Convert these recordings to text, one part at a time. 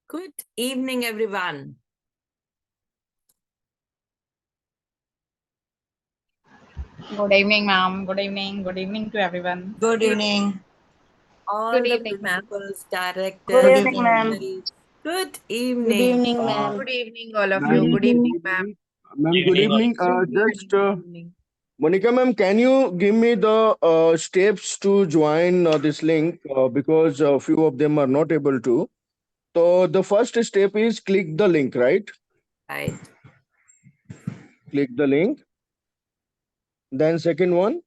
Good evening, everyone. Good evening, ma'am. Good evening. Good evening to everyone. Good evening. All Good the evening, ma'am. principals, Good directors, evening, ma'am. employees. Good Good evening. evening, ma'am. Good evening, all of you. Ma'am, Good evening, ma'am. ma'am, good evening. Just Evening. Monica, ma'am, can you give me the steps to join this link because a few of them are not able to. So the first step is click the link, right? Right. Click the link. Then second one,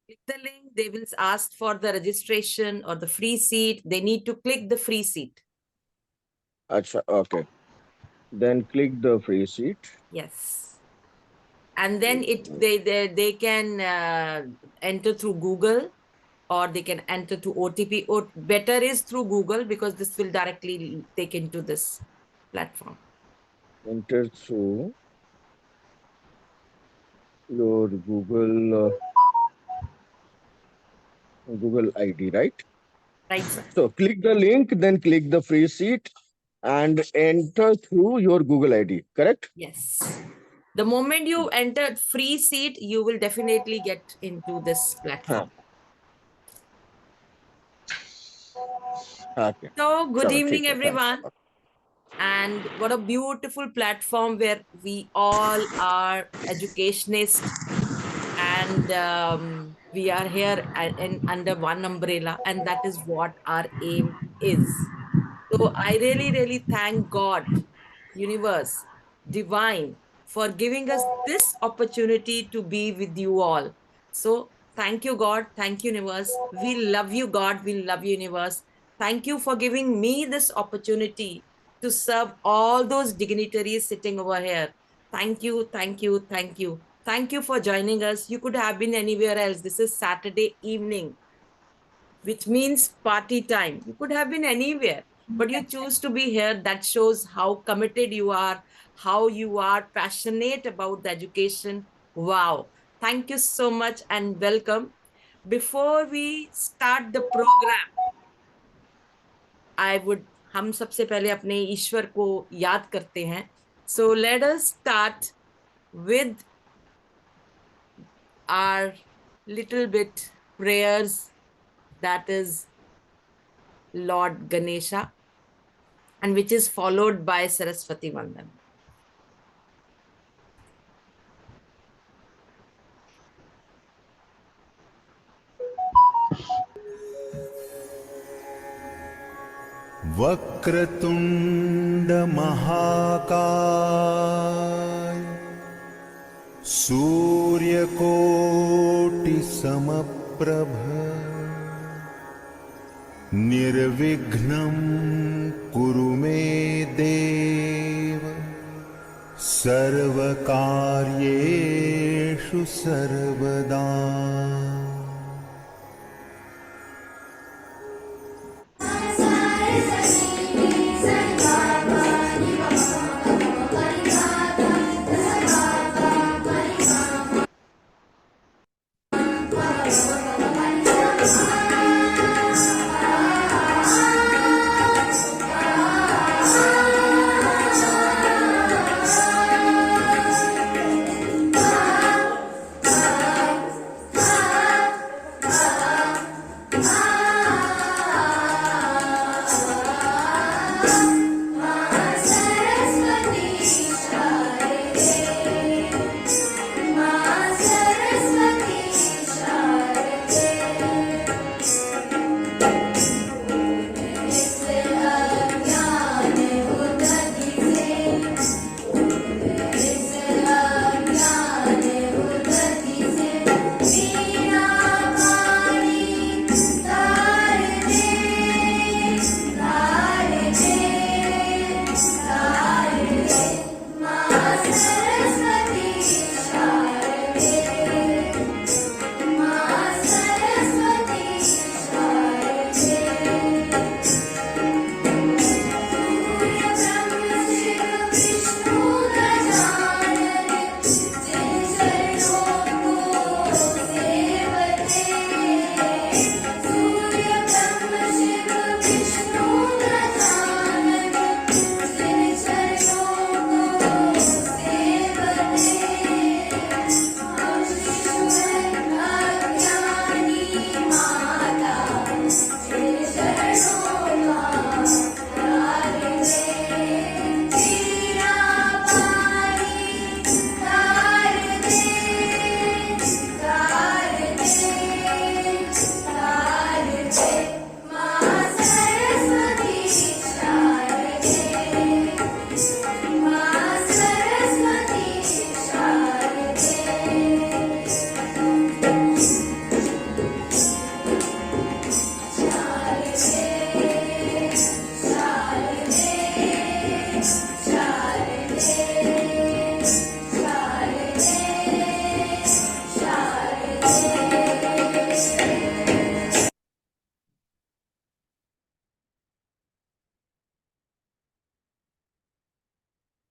Click the link. They will ask for the registration or the free seat. They need to click the free seat. Acha, okay. Then click the free seat. Yes. And then they can enter through Google, or they can enter through OTP. Or better is through Google, because this will directly take into this platform. Enter through your Google ID, right? Right, sir. So click the link, then click the free seat and enter through your Google ID, correct? Yes. The moment you enter free seat, you will definitely get into this platform. Okay. So, good Chalo, evening, theek hai, thanks. everyone. And what a beautiful platform where we all are educationists, and we are here under one umbrella, and that is what our aim is. So I really, really thank God, universe, divine, for giving us this opportunity to be with you all. So thank you, God. Thank you, universe. We love you, God. We love you, universe. Thank you for giving me this opportunity to serve all those dignitaries sitting over here. Thank you, thank you, thank you. Thank you for joining us. You could have been anywhere else. This is Saturday evening, which means party time. You could have been anywhere, but you choose to be here. That shows how committed you are, how you are passionate about the education. Wow. Thank you so much and welcome. Before we start the program, I would हम सबसे पहले अपने ईश्वर को याद करते हैं. So let us start with our little bit prayers, that is Lord Ganesha, and which is followed by Saraswati Vandan. Vakratunda महाकाय सूर्यकोटि समप्रभ निर्विघ्नं कुरु मे देव सर्वकार्येषु सर्वदा.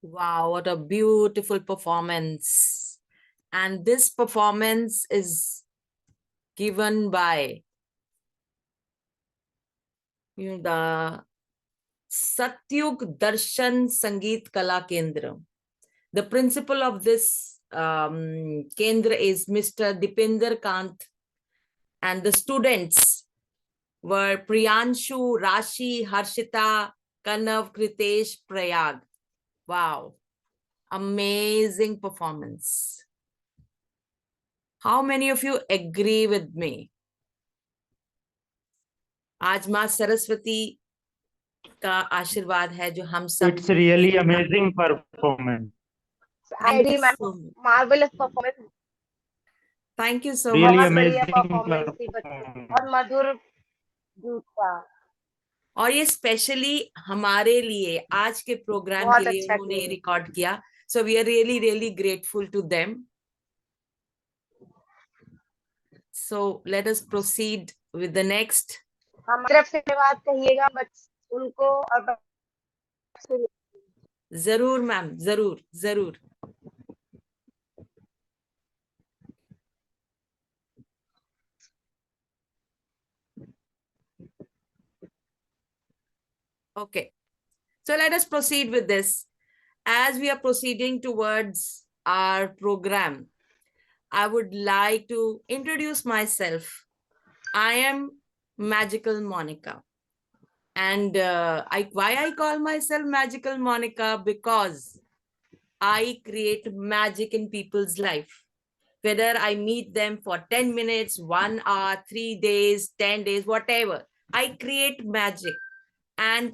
Wow, what a beautiful performance. And this performance is given by the Satyug Darshan Sangeet Kala Kendra. The principal of this Kendra is Mr. Dipender Kant, and the students were Priyanshu, Rashi, Harshita, Kanav, Kritesh, Prayag. Wow, amazing performance. How many of you agree with me? आज माँ सरस्वती का आशीर्वाद है जो हम सब It's really amazing performance. Thank Very you so much. marvelous performance. Thank you so Really much. बहुत बढ़िया amazing परफॉर्मेंस थी बच्चों की और मधुर गीत का और ये स्पेशली हमारे लिए आज के प्रोग्राम बहुत के लिए अच्छा उन्होंने किया। रिकॉर्ड किया. So we are really, really grateful to them. So let us proceed with the next. हमारी तरफ से बात कहिएगा बच्चों उनको और जरूर मैम, जरूर जरूर. Okay, so let us proceed with this. As we are proceeding towards our program, I would like to introduce myself. I am Magical Monica. And why I call myself Magical Monica? Because I create magic in people's life. Whether I meet them for 10 minutes, 1 hour, 3 days, 10 days, whatever, I create magic. And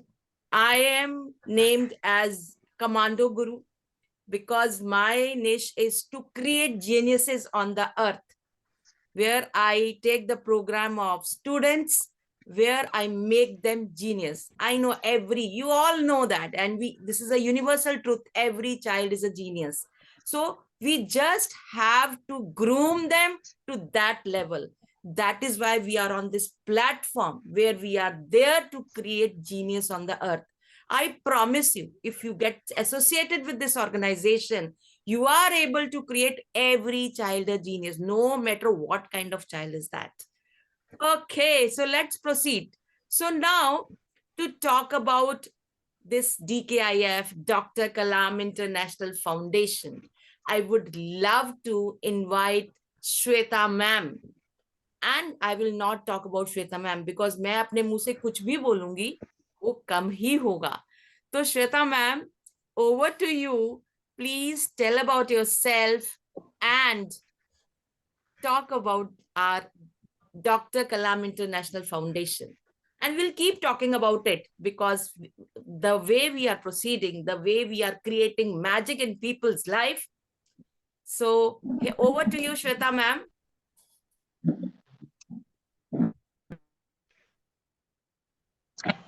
I am named as Commando Guru because my niche is to create geniuses on the earth, where I take the program of students, where I make them genius. I know you all know that. And this is a universal truth. Every child is a genius. So we just have to groom them to that level. That is why we are on this platform where we are there to create genius on the earth. I promise you, if you get associated with this organization, you are able to create every child a genius, no matter what kind of child is that. Okay, so let's proceed. So now to talk about this DKIF, Dr. Kalam International Foundation, I would love to invite Shweta ma'am. And I will not talk about Shweta ma'am because मैं अपने मुंह से कुछ भी बोलूंगी वो कम ही होगा. तो Shweta ma'am, over to you. Please tell about yourself and talk about our Dr. Kalam International Foundation. And we'll keep talking about it because the way we are proceeding, the way we are creating magic in people's life. So over to you, Shweta ma'am.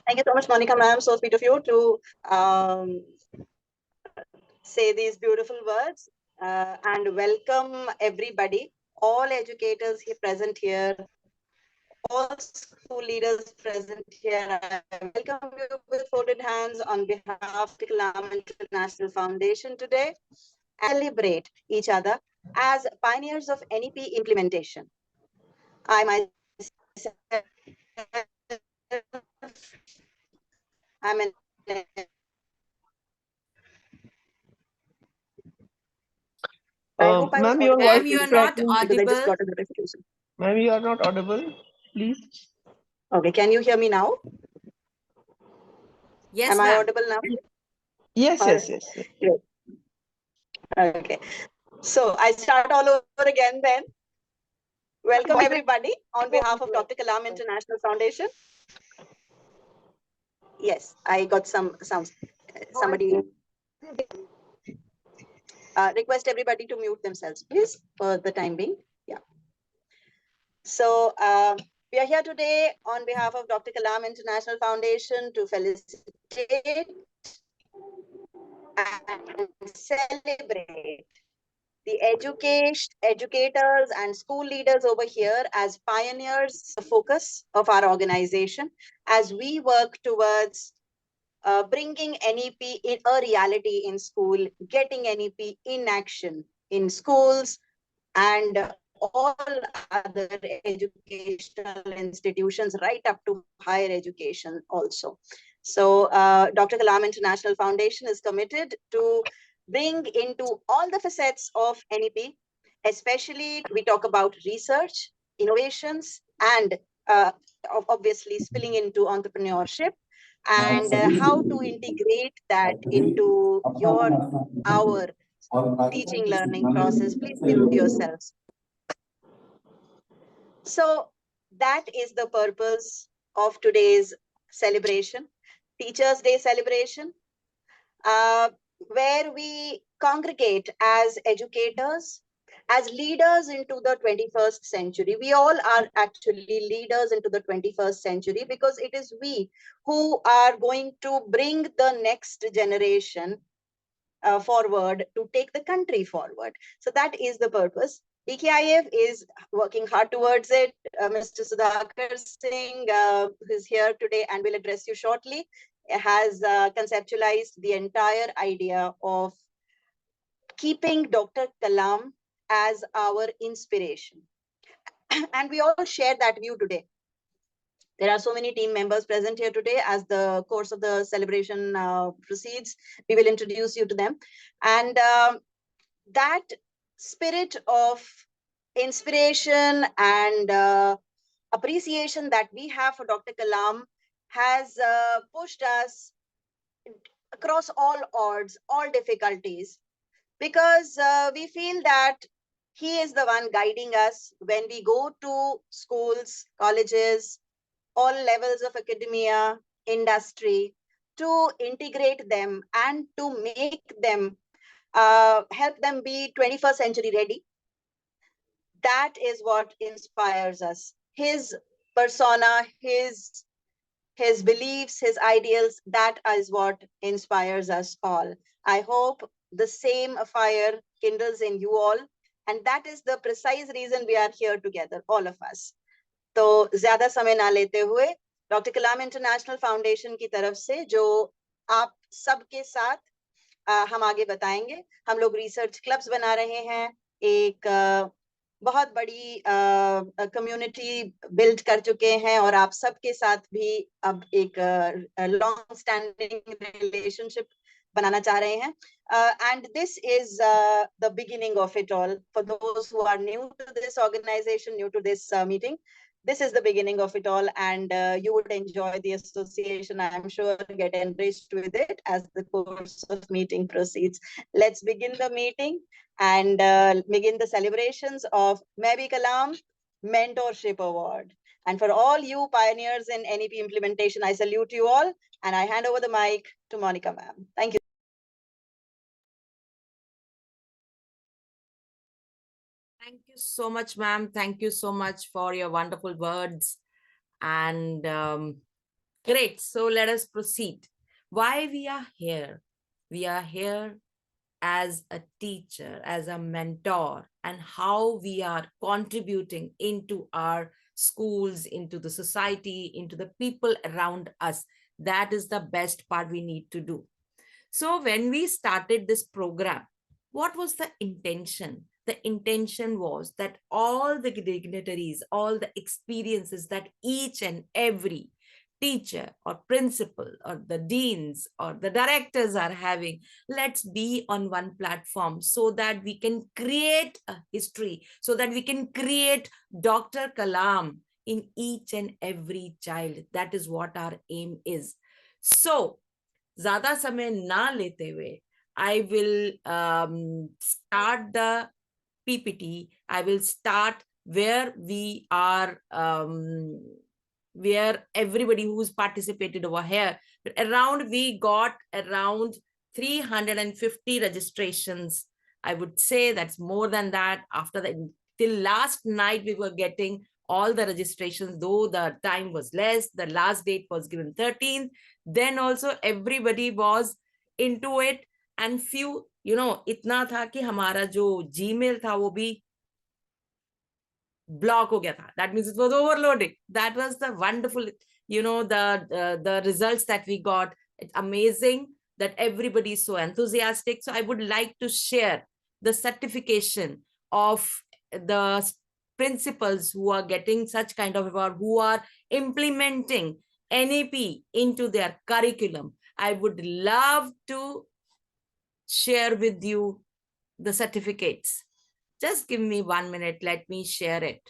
Thank you so much, Monica ma'am. So sweet of you to say these beautiful words and welcome everybody, all educators here present here, all school leaders present here. I welcome you with folded hands on behalf of the Kalam International Foundation today and celebrate each other as pioneers of NEP implementation. I myself I'm an Ma'am, your voice Ma'am, is you are not cracking. because I just audible. got a notification. Ma'am, you are not audible. Please. Okay, can you hear me now? Yes, Am I ma'am. audible now? Yes, Or- yes, yes. Great. Okay, so I start all over again then. Welcome everybody on behalf of Dr. Kalam International Foundation. Yes, I got somebody. Request everybody to mute themselves, please, for the time being. Yeah. So we are here today on behalf of Dr. Kalam International Foundation to felicitate and celebrate the educators and school leaders over here as pioneers, the focus of our organization, as we work towards bringing NEP in a reality in school, getting NEP in action in schools and all other educational institutions, right up to higher education also. So Dr. Kalam International Foundation is committed to bring into all the facets of NEP, especially we talk about research, innovations, and obviously spilling into entrepreneurship, and how to integrate that into our teaching learning process. Please mute yourselves. So that is the purpose of today's celebration, Teachers' Day celebration, where we congregate as educators, as leaders into the 21st century. We all are actually leaders into the 21st century because it is we who are going to bring the next generation forward to take the country forward. So that is the purpose. DKIF is working hard towards it. Mr. Sudhakar Singh, who is here today and will address you shortly, has conceptualized the entire idea of keeping Dr. Kalam as our inspiration. And we all share that view today. There are so many team members present here today. As the course of the celebration proceeds, we will introduce you to them. And that spirit of inspiration and appreciation that we have for Dr. Kalam has pushed us across all odds, all difficulties, because we feel that he is the one guiding us when we go to schools, colleges, all levels of academia, industry, to integrate them and to make them, help them be 21st century ready. That is what inspires us. His persona, his beliefs, his ideals, that is what inspires us all. I hope the same fire kindles in you all. And that is the precise reason we are here together, all of us. तो ज्यादा समय ना लेते हुए doctor कलाम international foundation की तरफ से जो आप सबके साथ हम आगे बताएंगे, हम लोग रिसर्च क्लब्स बना रहे हैं, एक बहुत बड़ी कम्युनिटी बिल्ड कर चुके हैं और आप सबके साथ भी अब एक लॉन्ग स्टैंडिंग रिलेशनशिप बनाना चाह रहे हैं. And this is the beginning of it all. For those who are new to this organization, new to this meeting, this is the beginning of it all, and you would enjoy the association. I am sure get enriched with it as the course of meeting proceeds. Let's begin the meeting and begin the celebrations of Bhi Kalam Mentorship Award. And for all you pioneers in NEP implementation, I salute you all, and I hand over the mic to Monica ma'am. Thank you. Thank you so much, ma'am. Thank you so much for your wonderful words. And great. So let us proceed. Why we are here? We are here as a teacher, as a mentor, and how we are contributing into our schools, into the society, into the people around us. That is the best part we need to do. So when we started this program, what was the intention? The intention was that all the dignitaries, all the experiences that each and every teacher or principal or the deans or the directors are having, let's be on one platform so that we can create a history, so that we can create Dr. Kalam in each and every child. That is what our aim is. So, ज़्यादा समय ना लेते हुए, I will start the PPT. I will start where we are, where everybody who's participated over here. We got around 350 registrations. I would say that's more than that. After that, till last night, we were getting all the registrations, though the time was less. The last date was given 13th. Then also everybody was into it, and few, इतना था कि हमारा जो Gmail था वो भी block हो गया था. That means it was overloading. That was the wonderful, the results that we got. It's amazing that everybody is so enthusiastic. So I would like to share the certification of the principals who are getting such kind of award, who are implementing NAP into their curriculum. I would love to share with you the certificates. Just give me 1 minute. Let me share it.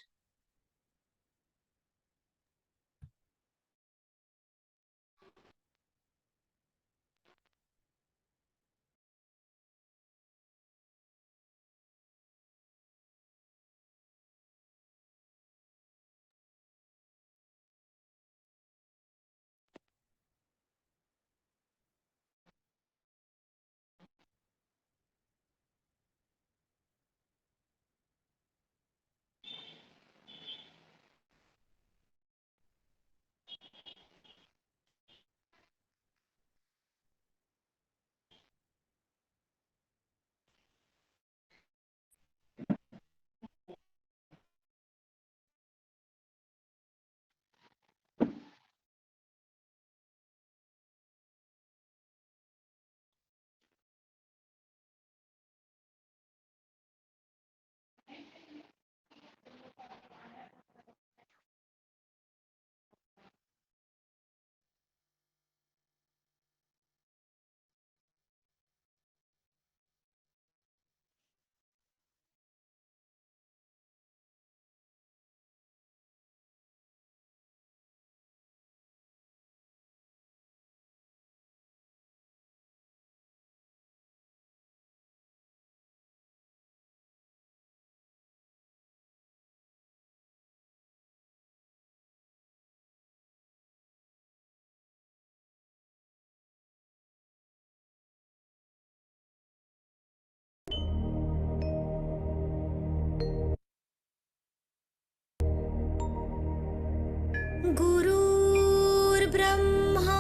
गुरुर्ब्रह्मा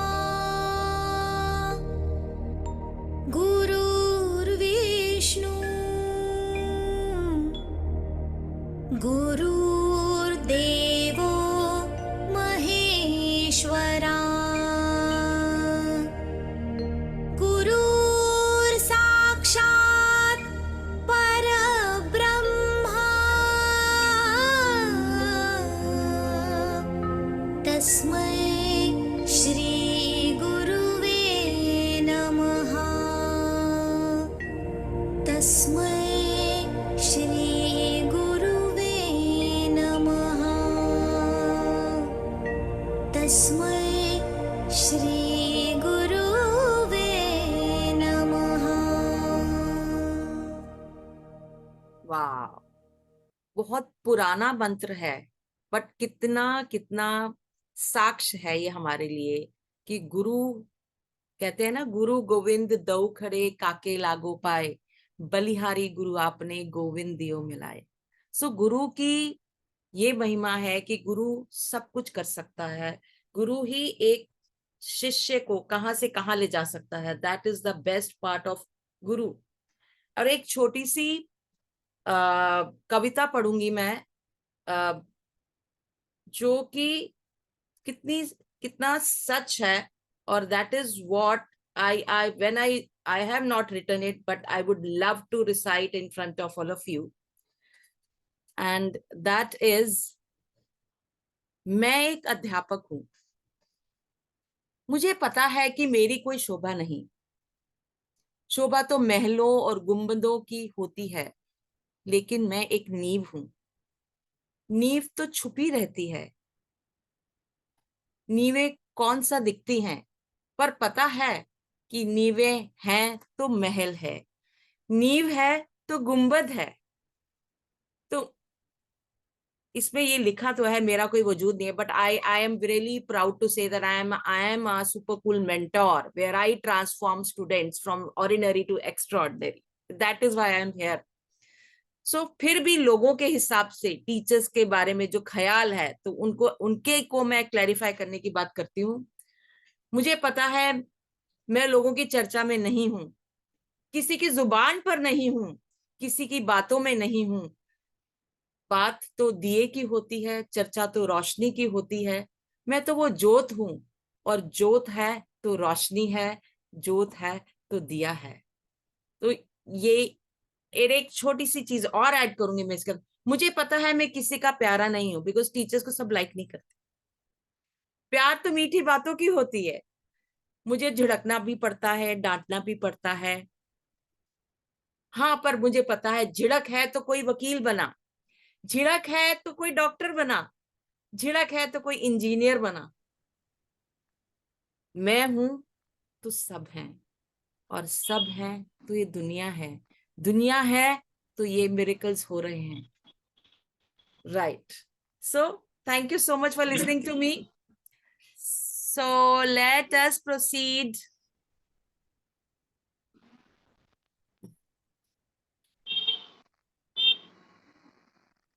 गुरुर्विष्णु गुरुर्देवो महेश्वरा गुरुर्साक्षात् परब्रह्मा तस्मै श्री गुरुवे नमः तस्मै श्री गुरुवे नमः तस्मै श्री गुरुवे नमः। वाह, बहुत पुराना मंत्र है, बट कितना कितना साक्ष्य है ये हमारे लिए कि गुरु कहते हैं ना, गुरु गोविंद दऊ खड़े काके लागो पाए, बलिहारी गुरु आपने गोविंद दियो मिलाए। सो गुरु की ये महिमा है कि गुरु सब कुछ कर सकता है। गुरु ही एक शिष्य को कहां से कहां ले जा सकता है। That is the best part of गुरु। और एक छोटी सी कविता पढ़ूंगी मैं, जो कि कितना सच है। और that is what I when I have not written it, but I would love to recite in front of all of you. And that is, मैं एक अध्यापक हूं, मुझे पता है कि मेरी कोई शोभा नहीं। शोभा तो महलों और गुंबदों की होती है, लेकिन मैं एक नींव हूं। नींव तो छुपी रहती है। नींवें कौन सा दिखती हैं, पर पता है कि नींवें हैं तो महल है, नींव है तो गुंबद है। तो इसमें ये लिखा तो है, मेरा कोई वजूद नहीं है, but I am really proud to say that I am a super cool mentor where I transform students from ordinary to extraordinary. That is why I am here. So फिर भी लोगों के हिसाब से टीचर्स के बारे में जो ख्याल है, तो उनके को मैं क्लैरिफाई करने की बात करती हूँ। मुझे पता है मैं लोगों की चर्चा में नहीं हूं, किसी की जुबान पर नहीं हूं, किसी की बातों में नहीं हूं। बात तो दिए की होती है, चर्चा तो रोशनी की होती है। मैं तो वो जोत हूं, और जोत है तो रोशनी है, जोत है तो दिया है। तो ये एक छोटी सी चीज और ऐड करूंगी मैं इसका। मुझे पता है मैं किसी का प्यारा नहीं हूं, बिकॉज टीचर्स को सब लाइक नहीं करते। प्यार तो मीठी बातों की होती है। मुझे झिड़कना भी पड़ता है, डांटना भी पड़ता है। हाँ, पर मुझे पता है झिड़क है तो कोई वकील बना, झिड़क है तो कोई डॉक्टर बना, झिड़क है तो कोई इंजीनियर बना। मैं हूं तो सब हैं, और सब हैं तो ये दुनिया है, दुनिया है तो ये मिरेकल्स हो रहे हैं। Right. So thank you so much for listening to me. So let us proceed.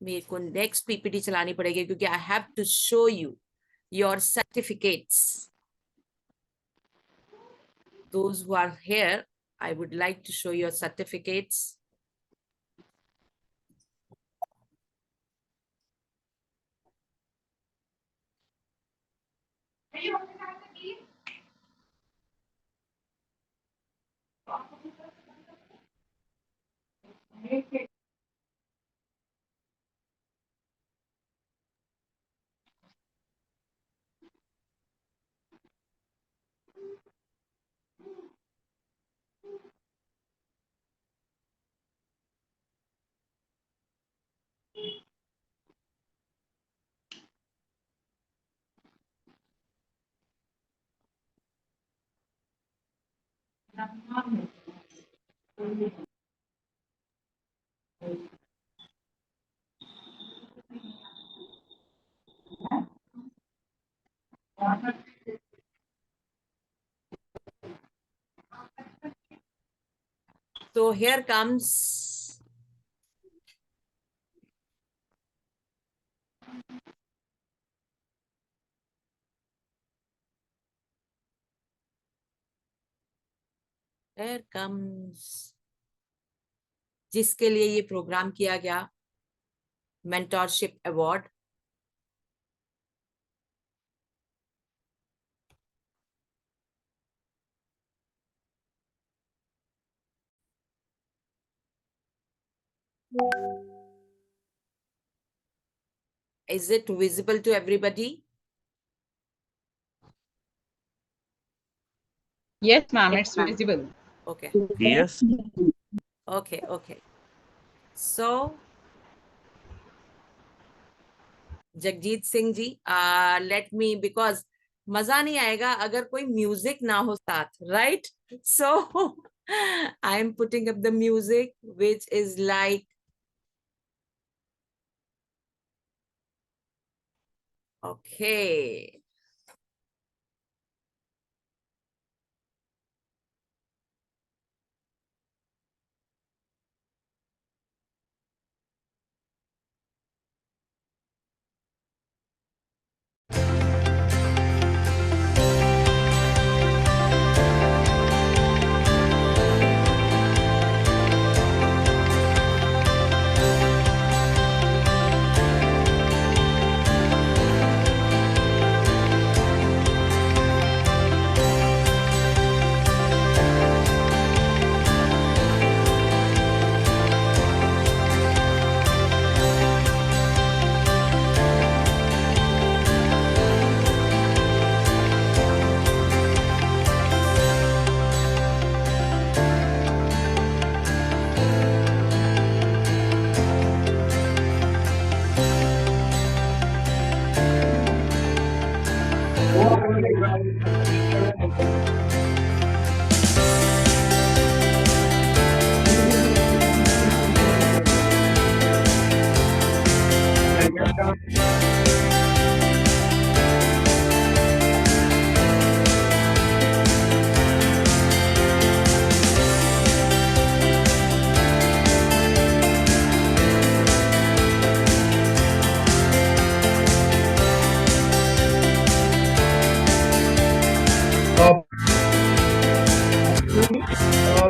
मेरे को नेक्स्ट पीपीटी चलानी पड़ेगी क्योंकि I have to show you your certificates. Those who are here, I would like to show your certificates. So here comes जिसके लिए ये programme किया गया, mentorship award. Is it visible to everybody? Yes, ma'am, it's visible. Okay. Yes. Okay. Okay. So Jagjit Singh ji, let me, because मजा नहीं आएगा अगर कोई म्यूजिक ना हो साथ, right? So I am putting up the music which is like, okay.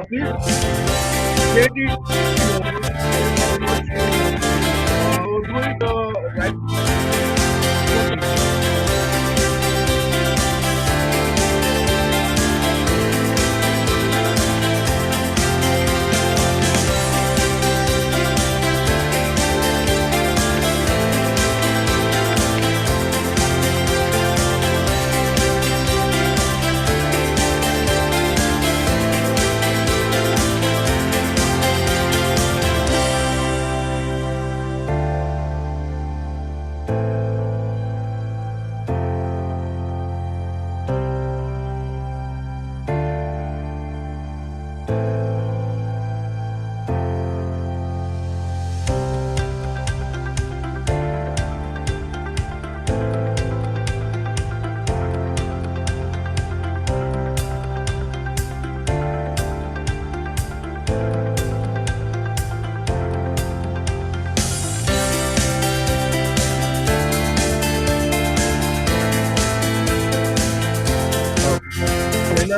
Please state it or do it right.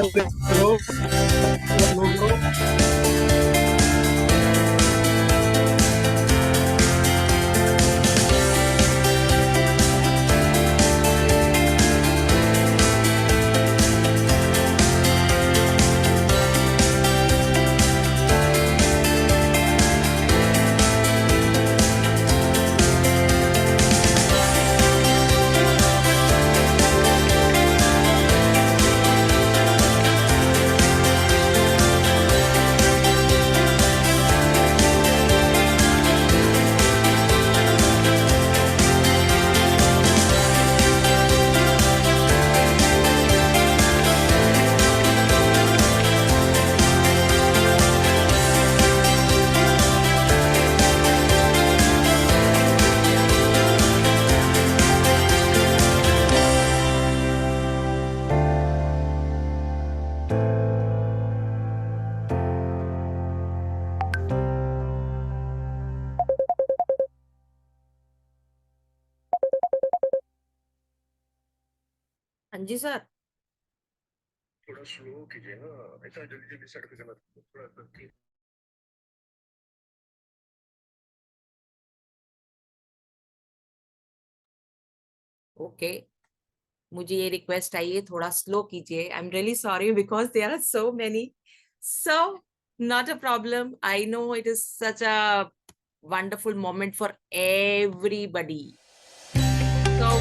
Hello. Hello, bro. हाँ जी sir. थोड़ा स्लो कीजिए ना, ऐसा जल्दी जल्दी सड़क पे मत थोड़ा ओके. मुझे ये रिक्वेस्ट आई है, थोड़ा स्लो कीजिए. I am really sorry because there are so many. So not a problem. I know it is such a wonderful moment for everybody. So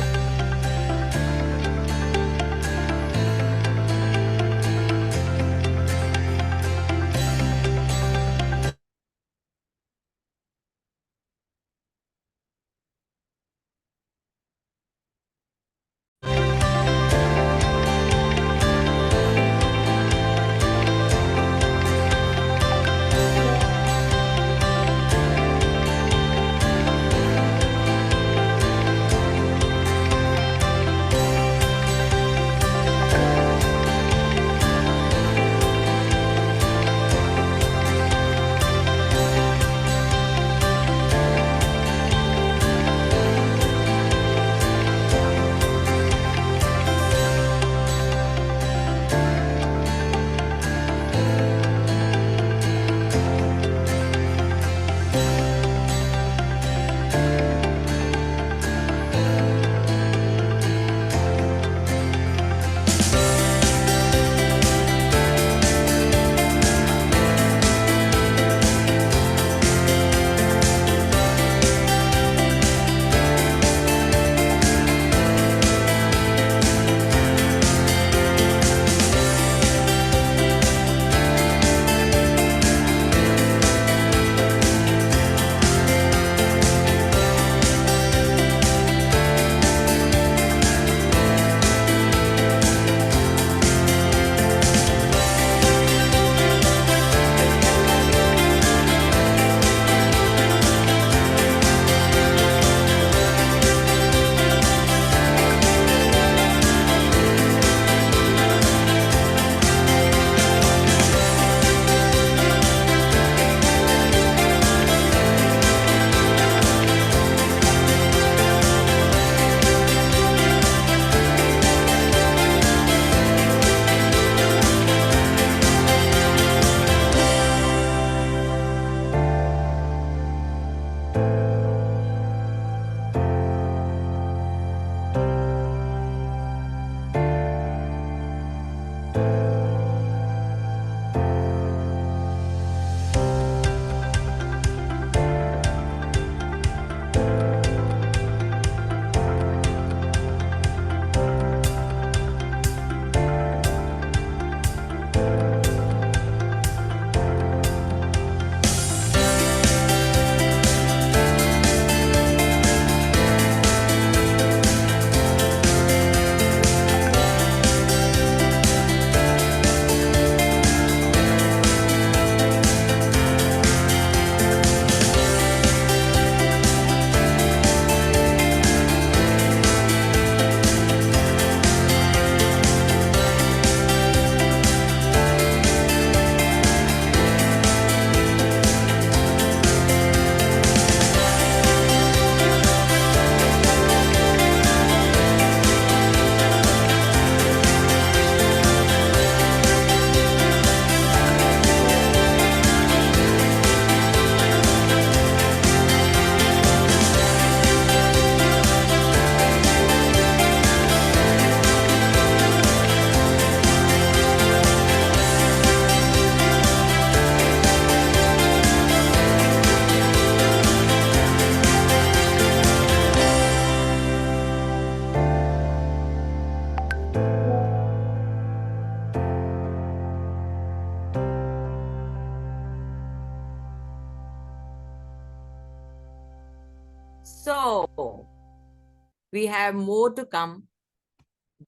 We have more to come,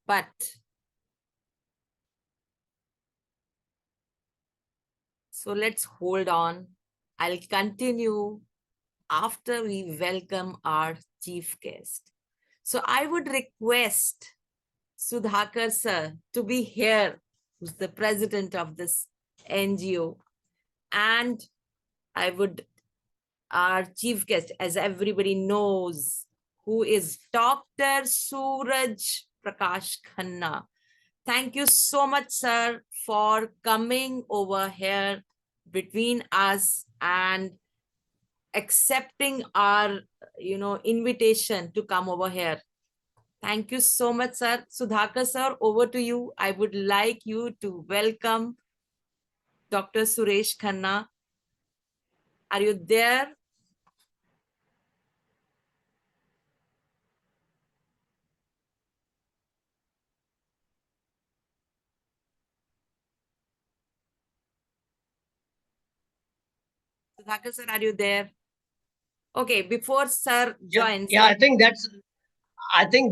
but so let's hold on. I'll continue after we welcome our chief guest. So I would request Sudhakar sir to be here, who's the president of this NGO. And I would, our chief guest, as everybody knows, who is Dr. Suraj Prakash Khanna. Thank you so much, sir, for coming over here between us and accepting our, invitation to come over here. Thank you so much, sir. Sudhakar sir, over to you. I would like you to welcome Dr. Suresh Khanna. Are you there? Sudhakar sir, are you there? Okay, before sir joins. Yeah, I think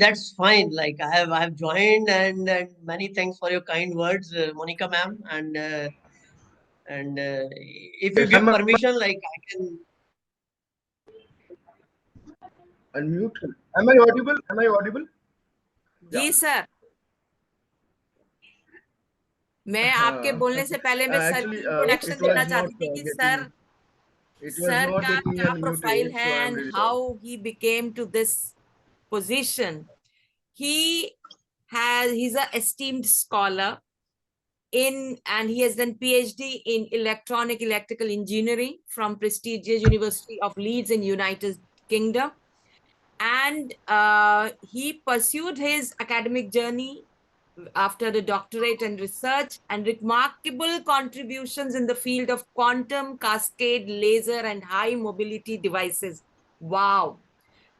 that's fine. Like I have joined, and many thanks for your kind words, Monica ma'am. And if you give permission, like I can Unmute him. Am I audible? Am I audible? जी sir, मैं आपके बोलने से पहले मैं sir की Actually, introduction it देना was not चाहती थी कि getting. Sir It was sir not का getting क्या प्रोफाइल unmuted, है so I'm and really sorry. How he became to this position. He's a esteemed scholar and he has done PhD in electrical engineering from prestigious University of Leeds in United Kingdom. And he pursued his academic journey after the doctorate and research and remarkable contributions in the field of quantum, cascade, laser, and high mobility devices. Wow.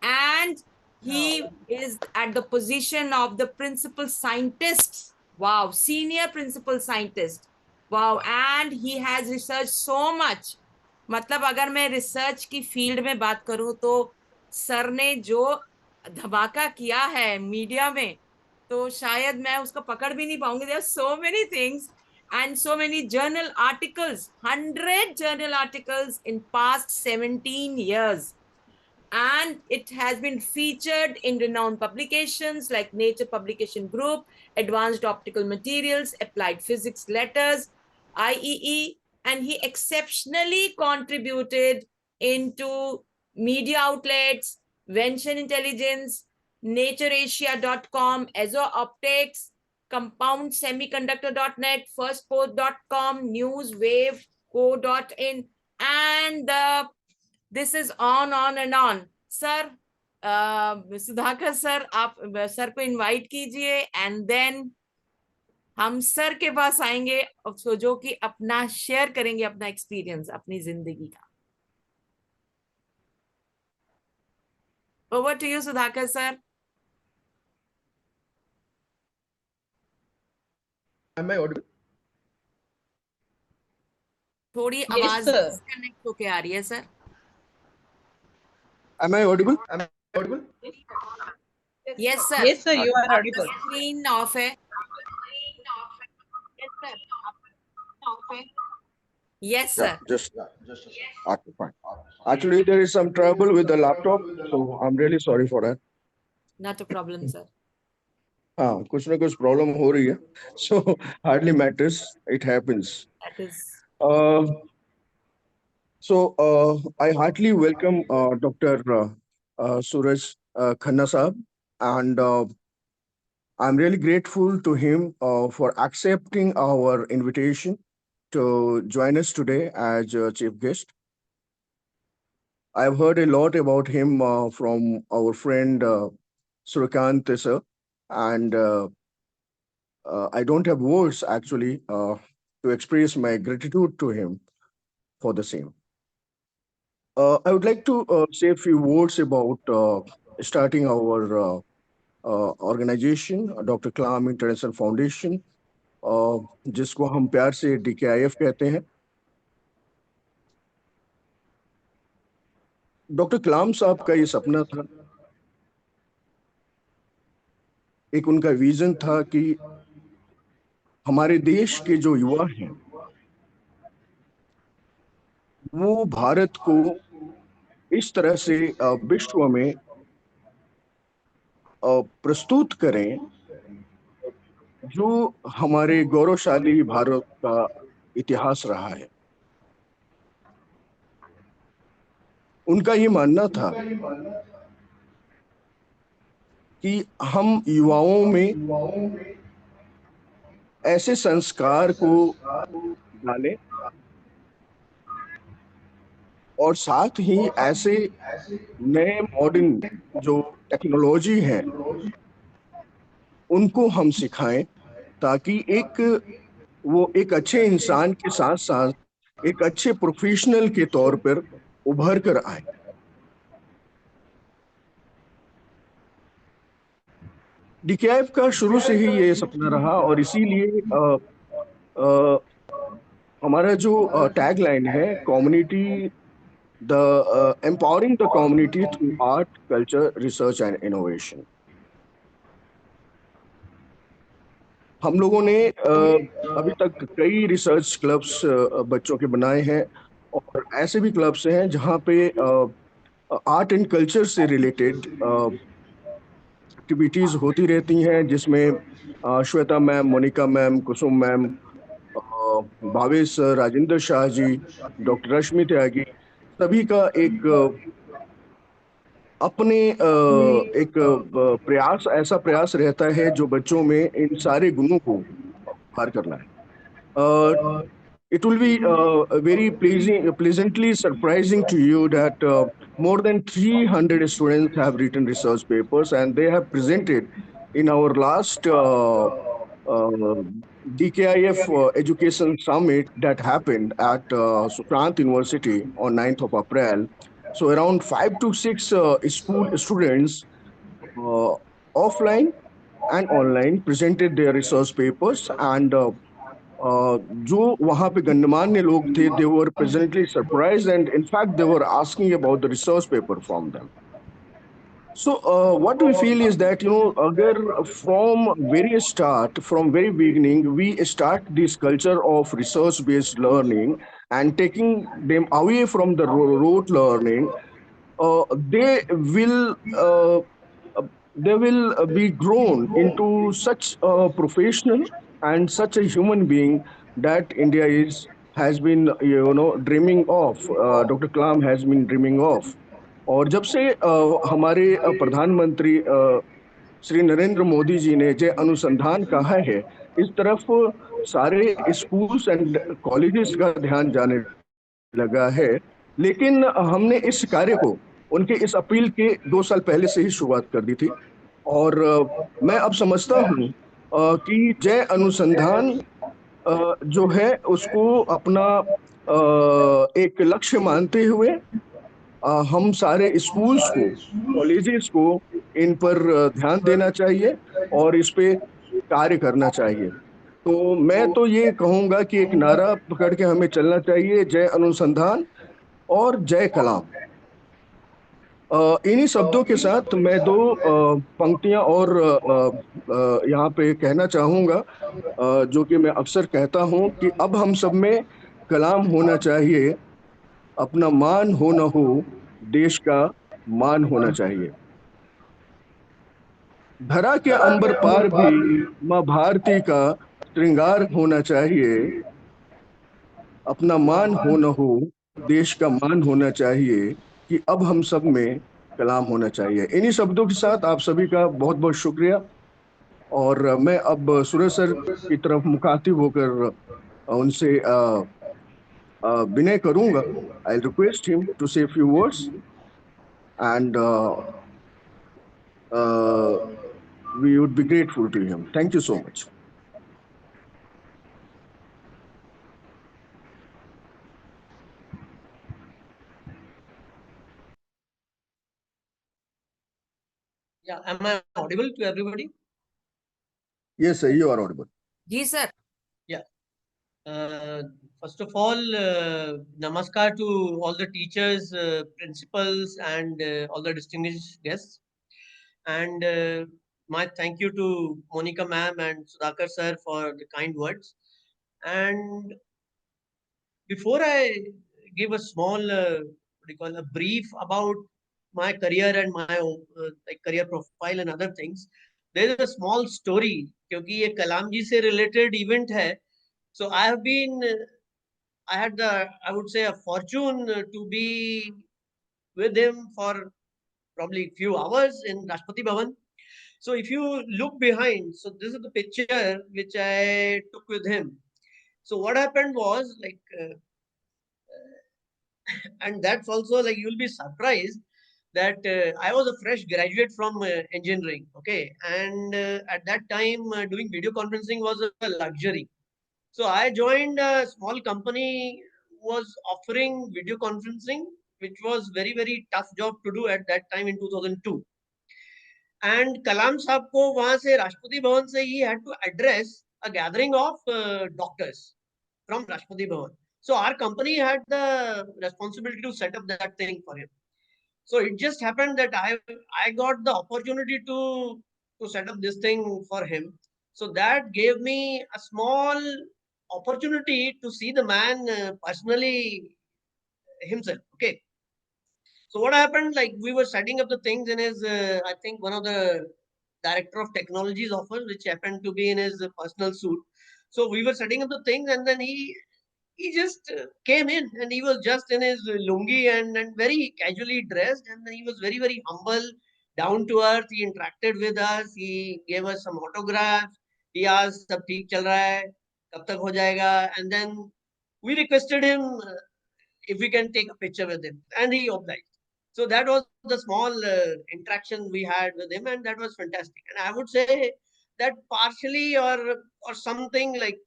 And he is at the position of the principal scientist. Wow, senior principal scientist. Wow, and he has researched so much. मतलब अगर मैं research की field में बात करूं तो sir ने जो धमाका किया है मीडिया में, तो शायद मैं उसको पकड़ भी नहीं पाऊंगी. There are so many things and so many journal articles, 100 journal articles in past 17 years. And it has been featured in renowned publications like Nature Publication Group, Advanced Optical Materials, Applied Physics Letters, IEE, and he exceptionally contributed into media outlets, Venture Intelligence, NatureAsia.com, Azo Optics, Compound Semiconductor.net, FirstPost.com, Newswave, Co.in, and this is on and on. Sir, Sudhakar sir, आप sir को invite कीजिए and then हम sir के पास आएंगे जो कि अपना share करेंगे अपना एक्सपीरियंस अपनी जिंदगी का. Over to you Sudhakar sir. Am I audible? थोड़ी Yes, आवाज sir. डिस्कनेक्ट होके आ रही है sir. Am I audible? Am I audible? Yes sir. Yes, sir, you are आपका audible. स्क्रीन ऑफ है. Yes Yeah, sir. just okay, fine. Actually, there is some trouble with the laptop, so I'm really sorry for that. Not a problem sir. हाँ, कुछ ना कुछ problem हो रही है, so hardly matters. It happens. That is I heartily welcome Dr. Suraj Khanna Saab, and I'm really grateful to him for accepting our invitation to join us today as a chief guest. I've heard a lot about him from our friend Surakant sir, and I don't have words actually to express my gratitude to him for the same. I would like to say a few words about starting our organization, Dr. Kalam International Foundation, जिसको हम प्यार से DKIF कहते हैं. Doctor कलाम साहब का ये सपना था एक उनका विजन था कि हमारे देश के जो युवा हैं वो भारत को इस तरह से विश्व में प्रस्तुत करें जो हमारे गौरवशाली भारत का इतिहास रहा है। उनका ये मानना था कि हम युवाओं में ऐसे संस्कार को डालें और साथ ही ऐसे नए मॉडर्न जो टेक्नोलॉजी है उनको हम सिखाएं ताकि वो एक अच्छे इंसान के साथ साथ एक अच्छे प्रोफेशनल के तौर पर उभर कर आए। डीकेआईएफ का शुरू से ही ये सपना रहा और इसीलिए हमारा जो टैग लाइन है community empowering the community through art, culture, research and innovation। हम लोगों ने अभी तक कई रिसर्च क्लब्स बच्चों के बनाए हैं और ऐसे भी क्लब्स हैं जहाँ पे आर्ट एंड कल्चर से रिलेटेड एक्टिविटीज होती रहती हैं, जिसमें श्वेता मैम, मोनिका मैम, कुसुम ma'am, Bhavesh sir, Rajendra Shah ji, doctor रश्मि त्यागी, सभी का एक अपने एक प्रयास, ऐसा प्रयास रहता है जो बच्चों में इन सारे गुणों को पार करना है। It will be very pleasantly surprising to you that more than 300 students have written research papers and they have presented in our last DKIF education summit that happened at Sukrant University on 9th of April. So around 5 to 6 school students uh, offline and online presented their research papers and जो वहाँ पे गण्यमान्य लोग थे they were pleasantly surprised and in fact they were asking about the research paper from them. So what we feel is that agar from very start, from very beginning, we start this culture of research based learning and taking them away from the rote learning, they will be grown into such a professional and such a human being that India has been dreaming of. Dr. Kalam has been dreaming of. और जब से हमारे प्रधानमंत्री श्री नरेंद्र मोदी जी ने जय अनुसंधान कहा है, इस तरफ सारे स्कूल्स एंड कॉलेजेस का ध्यान जाने लगा है। लेकिन हमने इस कार्य को उनके इस अपील के 2 साल पहले से ही शुरुआत कर दी थी और मैं अब समझता हूँ कि जय अनुसंधान जो है उसको अपना एक लक्ष्य मानते हुए हम सारे स्कूल्स को, कॉलेजेस को इन पर ध्यान देना चाहिए और इस पे कार्य करना चाहिए। तो मैं तो ये कहूँगा कि एक नारा पकड़ के हमें चलना चाहिए, जय अनुसंधान और जय कलाम। इन्हीं शब्दों के साथ मैं 2 पंक्तियां और यहाँ पे कहना चाहूँगा, जो कि मैं अक्सर कहता हूँ कि अब हम सब में कलाम होना चाहिए, अपना मान हो न हो, देश का मान होना चाहिए। धरा के अंबर पार भी माँ भारती का श्रृंगार होना चाहिए, अपना मान हो न हो, देश का मान होना चाहिए, कि अब हम सब में कलाम होना चाहिए। इन्हीं शब्दों के साथ आप सभी का बहुत बहुत शुक्रिया और मैं अब सूरज सर की तरफ मुखातिब होकर उनसे विनय करूंगा। आई रिक्वेस्ट हिम टू से few words and we would be grateful to him. Thank you so much. Yeah, am I audible to everybody? Yes, sir, you are audible. Yes, sir. Yeah. First of all, namaskar to all the teachers, principals, and all the distinguished guests. And my thank you to Monica ma'am and Sudhakar sir for the kind words. And before I give a small, what do you call, a brief about my career and my like career profile and other things, there is a small story क्योंकि ये कलाम जी से related event है. So I have been, I had the, I would say, a fortune to be with him for probably few hours in Rashtrapati Bhavan. So if you look behind, so this is the picture which I took with him. So what happened was like, and that's also like you'll be surprised that I was a fresh graduate from engineering, okay, and at that time doing video conferencing was a luxury. So I joined a small company who was offering video conferencing, which was very tough job to do at that time in 2002. And Kalam साहब को वहां से राष्ट्रपति भवन से he had to address a gathering of doctors from Rashtrapati Bhavan. So our company had the responsibility to set up that thing for him. So it just happened that I got the opportunity to set up this thing for him. So that gave me a small opportunity to see the man personally himself. Okay. So what happened? Like we were setting up the things in his, I think one of the director of technologies office, which happened to be in his personal suit. So we were setting up the things, and then he just came in, and he was just in his lungi and very casually dressed, and then he was very humble, down to earth. He interacted with us. He gave us some autographs. He asked, "Sab theek chal raha hai? Kab tak ho jayega?" And then we requested him if we can take a picture with him, and he obliged. So that was the small interaction we had with him, and that was fantastic. And I would say that partially or something like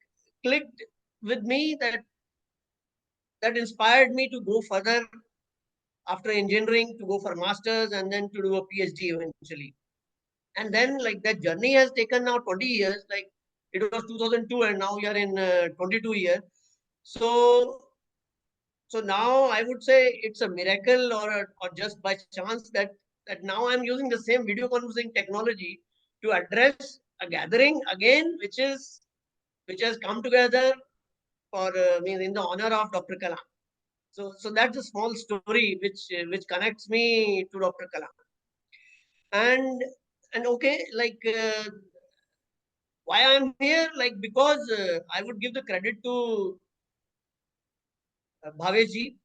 clicked with me that inspired me to go further after engineering, to go for masters and then to do a PhD eventually. And then like that journey has taken now 20 years. Like it was 2002, and now we are in 22 years. So now I would say it's a miracle or just by chance that now I'm using the same video conferencing technology to address a gathering again, which has come together for means in the honor of Dr. Kalam. So that's a small story which connects me to Dr. Kalam. And okay, like why I'm here, like because I would give the credit to Bhavesh ji,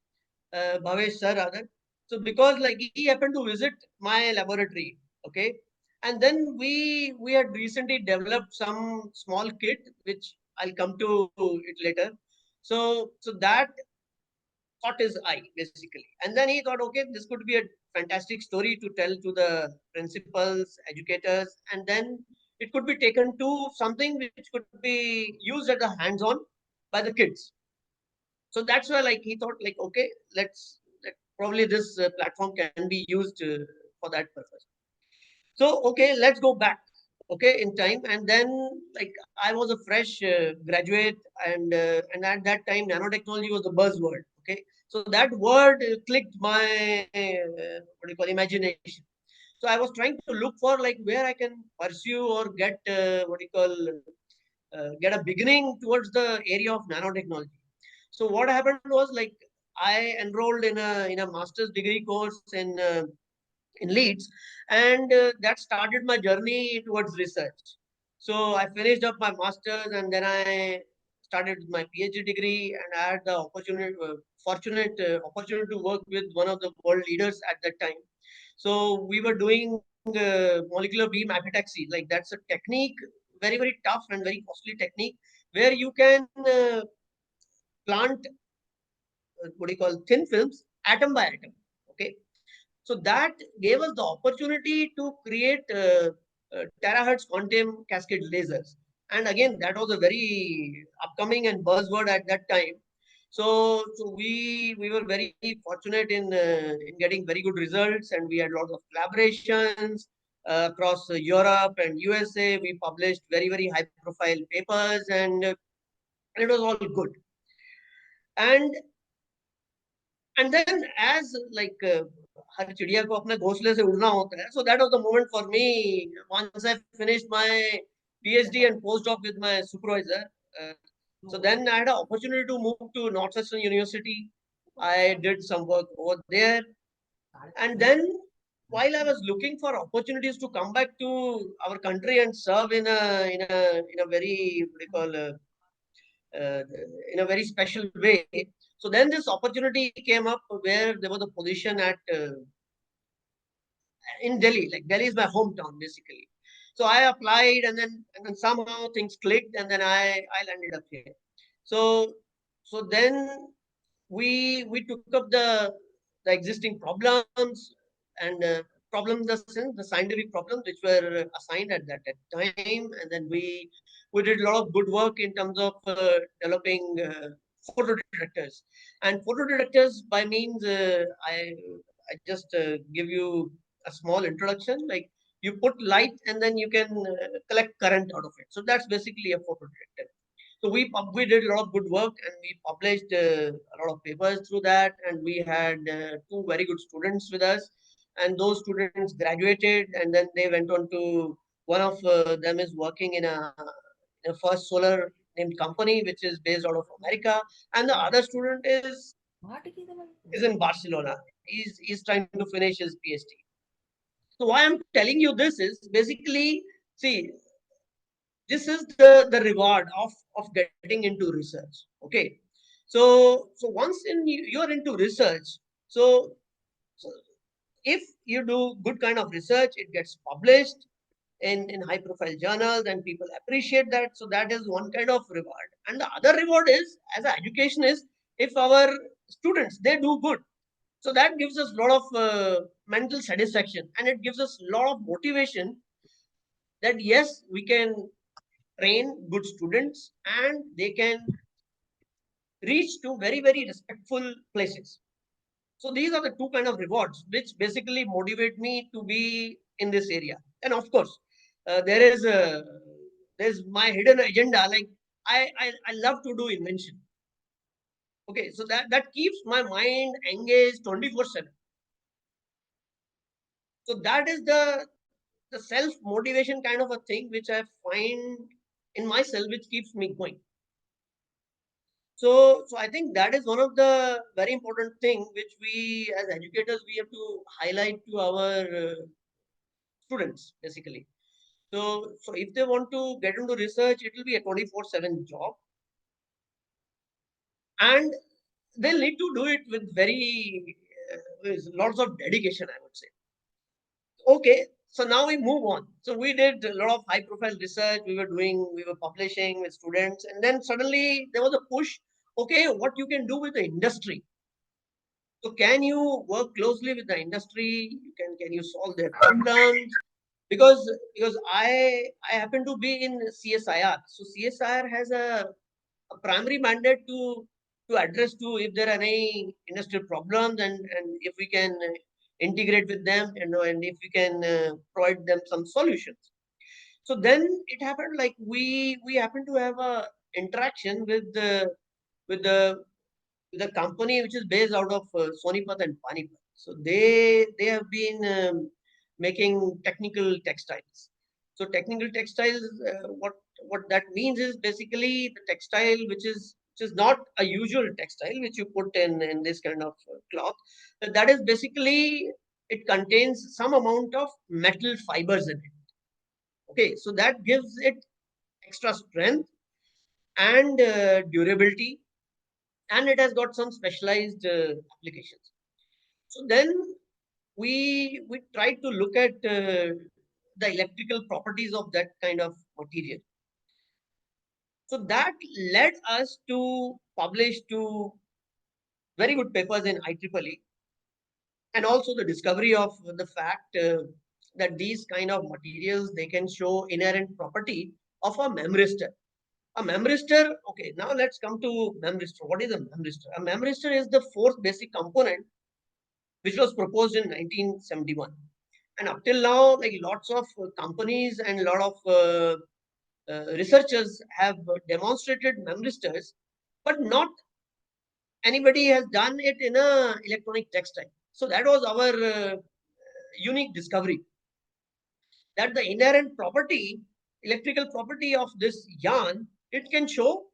Bhavesh sir rather. So because like he happened to visit my laboratory, okay, and then we had recently developed some small kit which I'll come to it later. So that caught his eye basically, and then he thought, okay, this could be a fantastic story to tell to the principals, educators, and then it could be taken to something which could be used at the hands-on by the kids. So that's why like he thought like, okay, probably this platform can be used for that purpose. So okay, let's go back, okay, in time. And then like I was a fresh graduate, and at that time nanotechnology was the buzzword. Okay, so that word clicked my what do you call, imagination. So I was trying to look for like where I can pursue or get what do you call, get a beginning towards the area of nanotechnology. So what happened was like I enrolled in a master's degree course in Leeds, and that started my journey towards research. So I finished up my master's, and then I started my PhD degree, and I had the fortunate opportunity to work with one of the world leaders at that time. So we were doing molecular beam epitaxy. Like that's a technique, very tough and very costly technique, where you can plant what do you call, thin films atom by atom. Okay, so that gave us the opportunity to create terahertz quantum cascade lasers. And again, that was a very upcoming and buzzword at that time. So we were very fortunate in getting very good results, and we had lots of collaborations across Europe and USA. We published very high profile papers, and it was all good. And And then as like हर चिड़िया को अपने घोंसले से उड़ना होता है, so that was the moment for me once I finished my PhD and postdoc with my supervisor. So then I had an opportunity to move to Northwestern University. I did some work over there, and then while I was looking for opportunities to come back to our country and serve in a very what do you call uh, in a very special way. So then this opportunity came up where there was a position at in Delhi. Like Delhi is my hometown basically. So I applied, and then somehow things clicked, and then I landed up here. So then we took up the existing problems and problems the sense the scientific problems which were assigned at that time, and then we did a lot of good work in terms of developing photo detectors. And photo detectors by means I just give you a small introduction. Like you put light and then you can collect current out of it. So that's basically a photo detector. So we did a lot of good work, and we published a lot of papers through that, and we had two very good students with us, and those students graduated, and then they went on to one of them is working in a first solar named company which is based out of America, and the other student is in Barcelona. He's trying to finish his PhD. So why I'm telling you this is basically, see, this is the reward of getting into research. Okay, so once you're into research, so if you do good kind of research, it gets published in high profile journals and people appreciate that. So that is one kind of reward. And the other reward is, as an educationist, if our students they do good, so that gives us a lot of mental satisfaction, and it gives us a lot of motivation that yes, we can train good students and they can reach to very very respectful places. So these are the two kind of rewards which basically motivate me to be in this area. And of course there's my hidden agenda. Like I love to do invention. Okay, so that keeps my mind engaged 24/7. So that is the self motivation kind of a thing which I find in myself, which keeps me going. So I think that is one of the very important thing which we as educators we have to highlight to our students basically. So if they want to get into research, it will be a 24/7 job, and they'll need to do it with very with lots of dedication, I would say. Okay, so now we move on. So we did a lot of high profile research. We were publishing with students, and then suddenly there was a push. Okay, what you can do with the industry? So can you work closely with the industry? Can you solve their problems? Because I happen to be in CSIR. So CSIR has a primary mandate to address to if there are any industrial problems, and if we can integrate with them, and if we can provide them some solutions. So then it happened like we happen to have a interaction with the company which is based out of Sonipat and Panipat. So they have been making technical textiles. So technical textiles, what that means is basically the textile which is not a usual textile which you put in this kind of cloth. That is basically it contains some amount of metal fibers in it. Okay, so that gives it extra strength and durability, and it has got some specialized applications. So then we tried to look at the electrical properties of that kind of material. So that led us to publish two very good papers in IEEE, and also the discovery of the fact that these kind of materials they can show inherent property of a memristor. A memristor, okay, now let's come to memristor. What is a memristor? A memristor is the fourth basic component which was proposed in 1971. And up till now, like lots of companies and a lot of researchers have demonstrated memristors, but not anybody has done it in a electronic textile. So that was our unique discovery, that the inherent property, electrical property of this yarn, it can show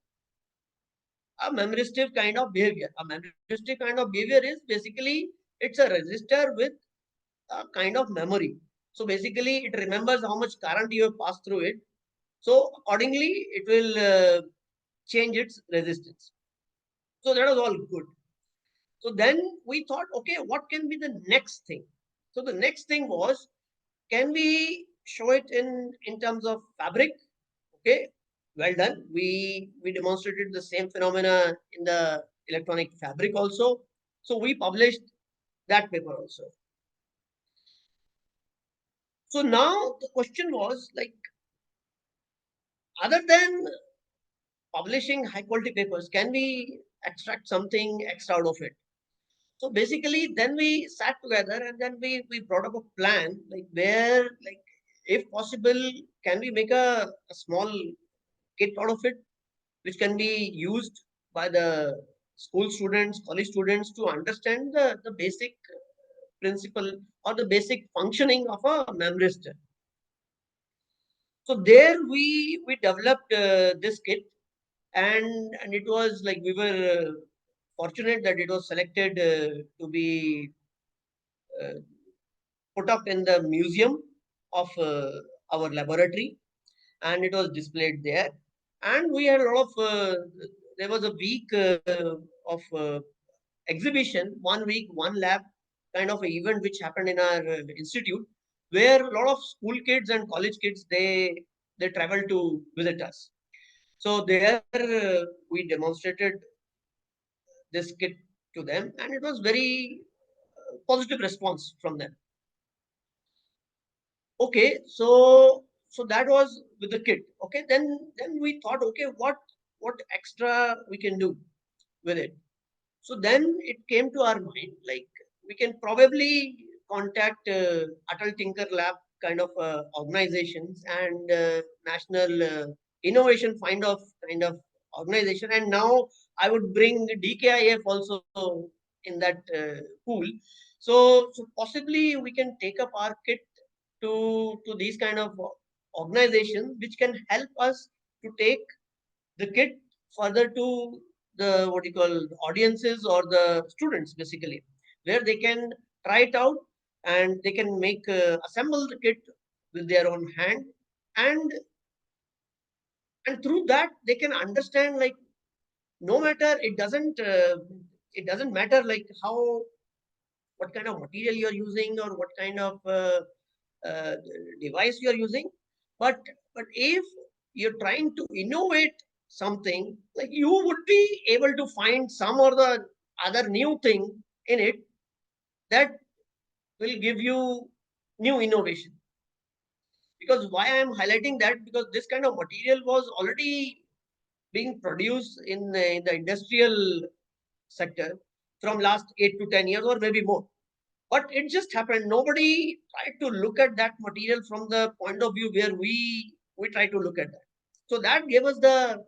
a memoristic kind of behavior. A memoristic kind of behavior is basically, it's a resistor with a kind of memory. So basically it remembers how much current you have passed through it. So accordingly, it will change its resistance. So that was all good. So then we thought, okay, what can be the next thing? So the next thing was, can we show it in terms of fabric? Okay, well done. We demonstrated the same phenomena in the electronic fabric also. So we published that paper also. So now the question was like, other than publishing high quality papers, can we extract something extra out of it? So basically, then we sat together and then we brought up a plan, like where, like, if possible, can we make a small kit out of it, which can be used by the school students, college students to understand the basic principle or the basic functioning of a memristor. So there we developed this kit, and it was like we were fortunate that it was selected to be put up in the museum of our laboratory, and it was displayed there. And we had a lot of there was a week of exhibition, 1 week, one lab kind of event which happened in our institute, where a lot of school kids and college kids, they traveled to visit us. So there we demonstrated this kit to them, and it was very positive response from them. Okay, so that was with the kit. Okay, then we thought, okay, what extra we can do with it. So then it came to our mind, like we can probably contact Atal Tinker Lab kind of organizations and National Innovation kind of organization. And now I would bring DKIF also in that pool. So possibly we can take up our kit to these kind of organizations, which can help us to take the kit further to the what you call audiences or the students, basically, where they can try it out and they can make assemble the kit with their own hand, and through that they can understand, like, no matter, it doesn't matter like how, what kind of material you are using or what kind of uh, device you are using, but if you're trying to innovate something, like, you would be able to find some or the other new thing in it that will give you new innovation. Because why I am highlighting that, because this kind of material was already being produced in the industrial sector from last 8 to 10 years or maybe more. But it just happened, nobody tried to look at that material from the point of view where we try to look at that. So that gave us the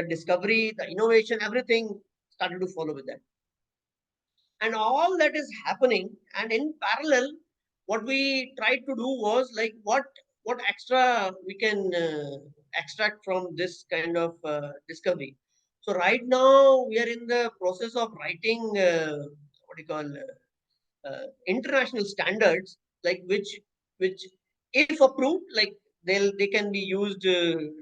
discovery, the innovation, everything started to follow with that. And all that is happening, and in parallel, what we tried to do was, like, what extra we can extract from this kind of discovery. So right now we are in the process of writing what do you call international standards, like which if approved, like they can be used to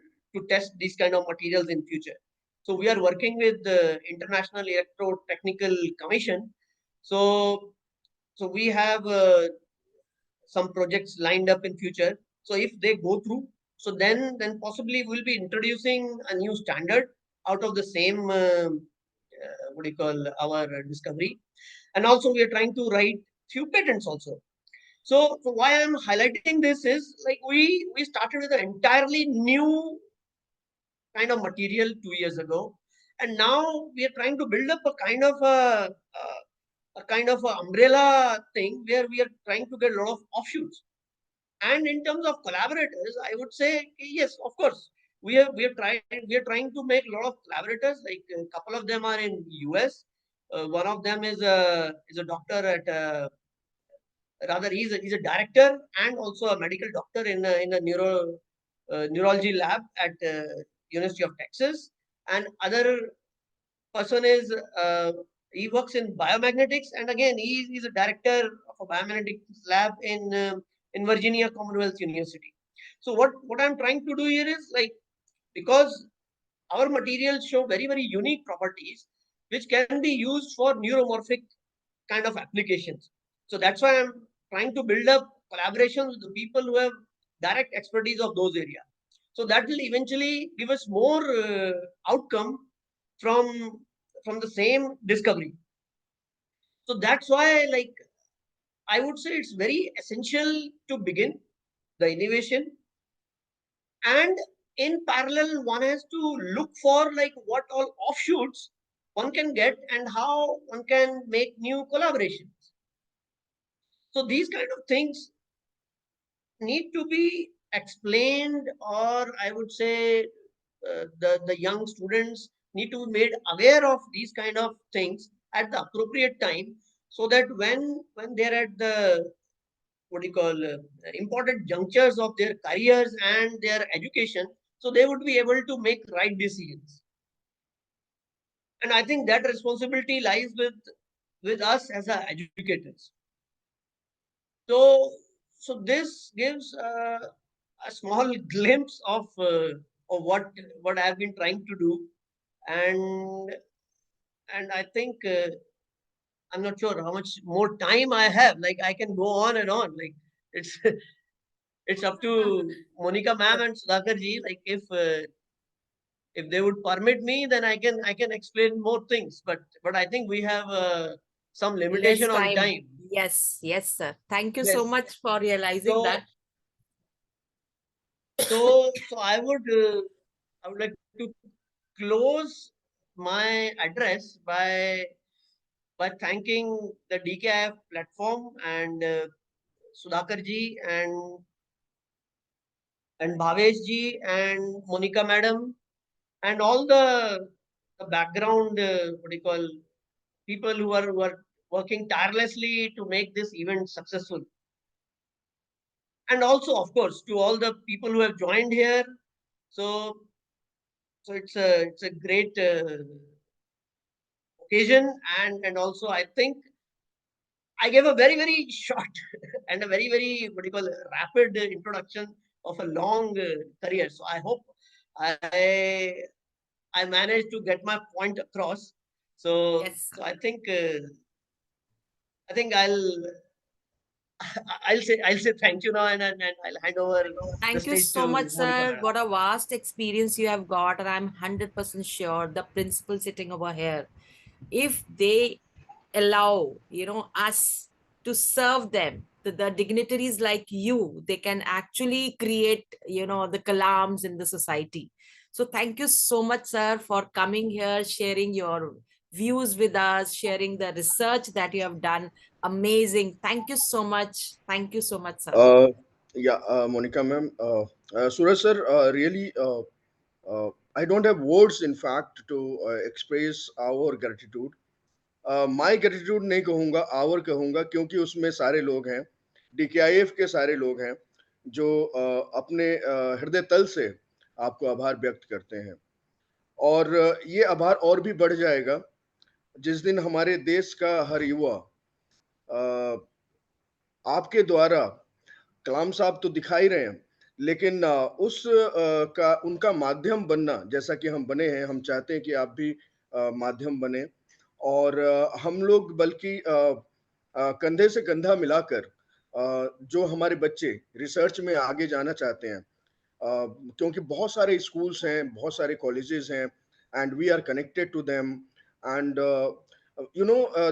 test these kind of materials in future. So we are working with the International Electrotechnical Commission. So we have some projects lined up in future. So if they go through, so then possibly we'll be introducing a new standard out of the same what do you call our discovery. And also we are trying to write few patents also. So why I'm highlighting this is, like, we started with an entirely new kind of material 2 years ago, and now we are trying to build up a kind of a kind of a umbrella thing where we are trying to get a lot of offshoots. And in terms of collaborators, I would say yes, of course, we are trying to make a lot of collaborators. Like a couple of them are in US. One of them is a doctor at rather he's a director and also a medical doctor in a neurology lab at University of Texas. And other person is he works in biomagnetics, and again he's a director of a biomagnetics lab in Virginia Commonwealth University. So what I'm trying to do here is, like, because our materials show very unique properties which can be used for neuromorphic kind of applications. So that's why I'm trying to build up collaborations with the people who have direct expertise of those areas. So that will eventually give us more outcome from the same discovery. So that's why, like, I would say it's very essential to begin the innovation, and in parallel one has to look for, like, what all offshoots one can get and how one can make new collaborations. So these kind of things need to be explained, or I would say the young students need to be made aware of these kind of things at the appropriate time, so that when they're at the, what do you call, important junctures of their careers and their education, so they would be able to make right decisions. And I think that responsibility lies with us as our educators. So this gives a small glimpse of what I've been trying to do, and I think I'm not sure how much more time I have. Like, I can go on and on. Like, it's it's up to Monica ma'am and Sudhakar ji. Like, if they would permit me, then I can explain more things. But I think we have some limitation Less on time. time. Yes, sir. Thank you so Yes. much for realizing that. So I would like to close my address by thanking the DKIF platform and Sudhakar ji and Bhavesh ji and Monica madam and all the background, what do you call, people who are working tirelessly to make this event successful. And also, of course, to all the people who have joined here. So it's a great occasion, and also I think I gave a very short and a very, what do you call, rapid introduction of a long career. So I hope I I managed to get my point across. So Yes, so I think I'll say thank you now, and I'll hand over the thank you stage so to much, Monica sir. madam. What a vast experience you have got, and I'm 100% sure the principal sitting over here, if they allow, us to serve them, the dignitaries like you, they can actually create, the Kalams in the society. So thank you so much, sir, for coming here, sharing your views with us, sharing the research that you have done. Amazing. Thank you so much. Thank you so much, sir. Uh, yeah, Monica ma'am, Suraj sir, really, I don't have words, in fact, to express our gratitude. My gratitude नहीं कहूँगा, our कहूँगा, क्योंकि उसमें सारे लोग हैं, डीकेआईएफ के सारे लोग हैं जो अपने हृदय तल से आपको आभार व्यक्त करते हैं। और ये आभार और भी बढ़ जाएगा जिस दिन हमारे देश का हर युवा आपके द्वारा, कलाम साहब तो दिखा ही रहे हैं, लेकिन का उनका माध्यम बनना, जैसा कि हम बने हैं, हम चाहते हैं कि आप भी माध्यम बने, और हम लोग बल्कि कंधे से कंधा मिलाकर जो हमारे बच्चे रिसर्च में आगे जाना चाहते हैं, क्योंकि बहुत सारे स्कूल्स हैं, बहुत सारे कॉलेजेस हैं, and we are connected to them, and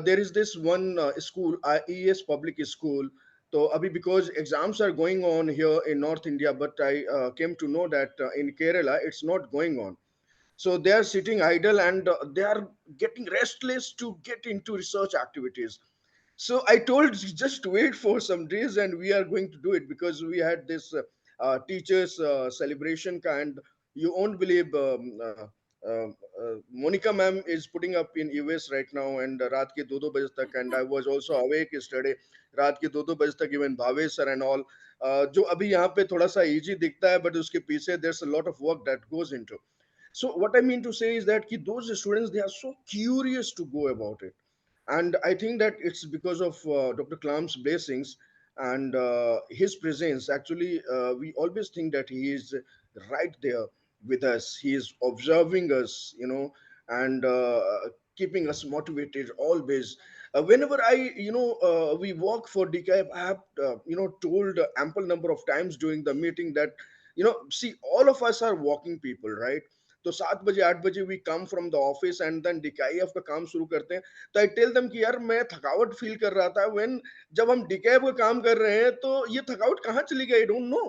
there is this one school, IES public school. So abhi, because exams are going on here in North India, but I came to know that in Kerala it's not going on. So they are sitting idle, and they are getting restless to get into research activities. So I told, just wait for some days and we are going to do it, because we had this teachers celebration kind, You won't believe Monica ma'am is putting up in US right now, and रात के 2-2 बजे तक, and I was also awake yesterday. रात के 2-2 बजे तक, even Bhavesh sir and all. जो अभी यहाँ पे थोड़ा सा easy दिखता है, but उसके पीछे there's a lot of work that goes into. So what I mean to say is that those students, they are so curious to go about it, and I think that it's because of Dr. Kalam's blessings and his presence. Actually, we always think that he is right there with us. He is observing us, and keeping us motivated always. Whenever we work for DKIF, I have told ample number of times during the meeting that, see, all of us are working people, right? तो 7 बजे 8 बजे we come from the office and then DKIF का काम शुरू करते हैं. तो I tell them कि यार मैं थकावट फील कर रहा था व्हेन जब हम DKIF का काम कर रहे हैं, तो ये थकावट कहाँ चली गई, I don't know.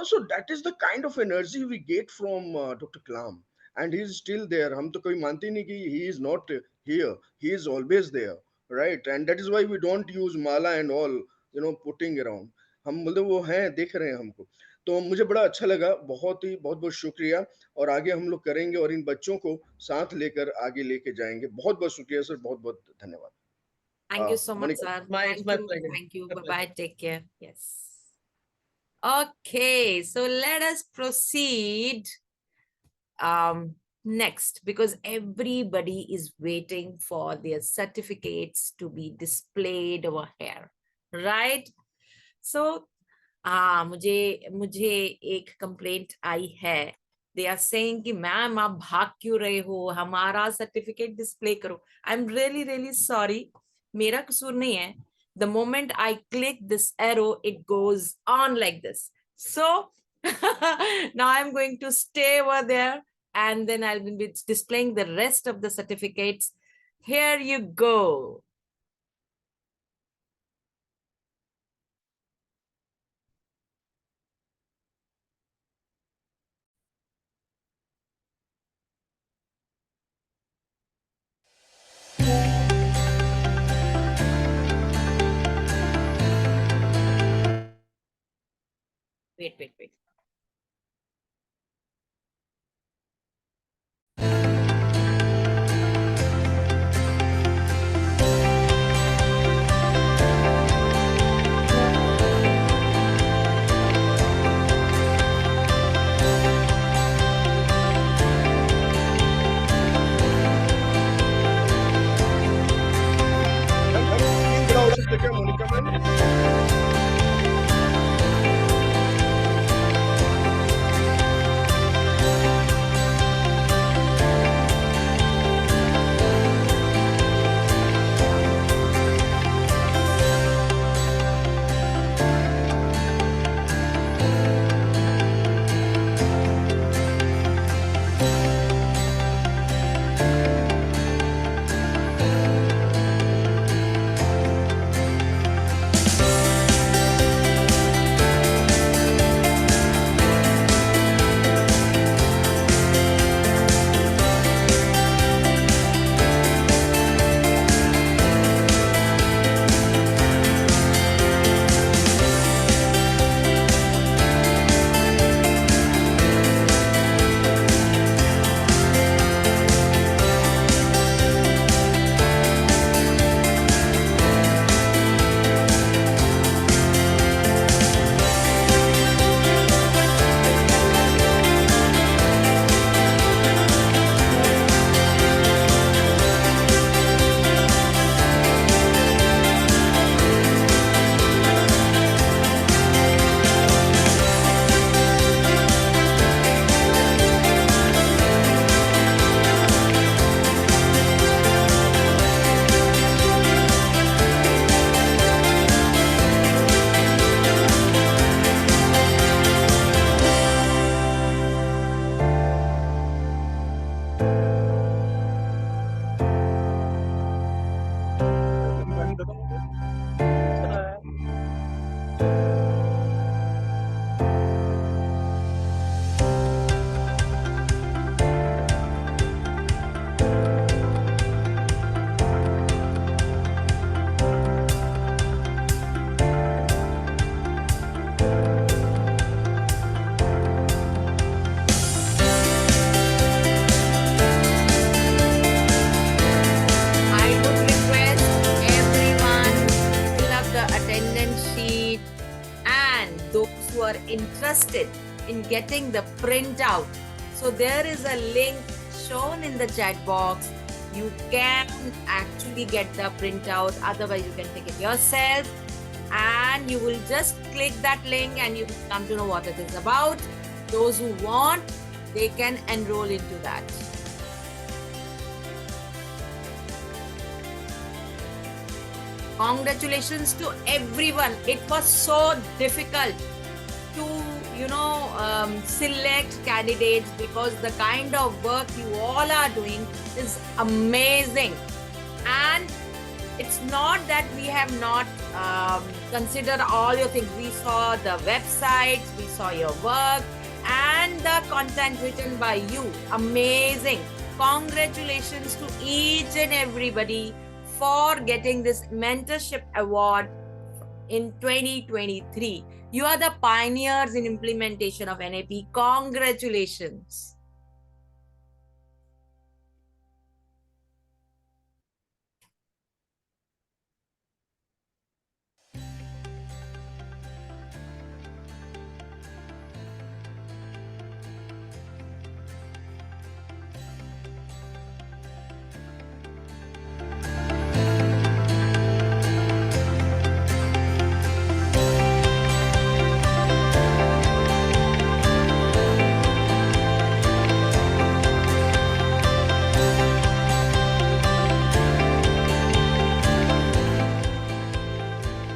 So that is the kind of energy we get from Dr. Kalam, and he is still there. हम तो कोई मानते नहीं कि he is not here. He is always there, right? And that is why we don't use mala and all, putting around. हम बोलते वो हैं, देख रहे हैं हमको. तो मुझे बड़ा अच्छा लगा. बहुत बहुत शुक्रिया. और आगे हम लोग करेंगे और इन बच्चों को साथ लेकर आगे लेके जाएंगे. बहुत बहुत शुक्रिया सर. बहुत बहुत धन्यवाद. Thank you so much, Monica. sir. It's my pleasure. Thank you. My Bye pleasure. bye. Take care. Yes. Okay, so let us proceed next, because everybody is waiting for their certificates to be displayed over here, right? So मुझे एक complaint आई है. They are saying कि ma'am आप भाग क्यों रहे हो, हमारा सर्टिफिकेट डिस्प्ले करो. आई एम रियली रियली सॉरी, मेरा कसूर नहीं है. The moment I click this arrow, it goes on like this. So now I'm going to stay over there, and then I'll be displaying the rest of the certificates. Here you go. Wait. Screen बड़ा हो सकता है क्या, Monica ma'am? interested in getting the printout, so there is a link shown in the chat box. You can actually get the printout, otherwise you can take it yourself, and you will just click that link and you will come to know what it is about. Those who want, they can enroll into that. Congratulations to everyone. It was so difficult to, select candidates, because the kind of work you all are doing is amazing. And it's not that we have not considered all your things. We saw the websites, we saw your work, and the content written by you. Amazing. Congratulations to each and everybody for getting this mentorship award in 2023. You are the pioneers in implementation of NAP. Congratulations.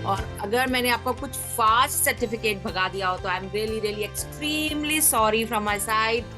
और अगर मैंने आपको कुछ fast certificate भगा दिया हो तो आई am really really extremely sorry from my side.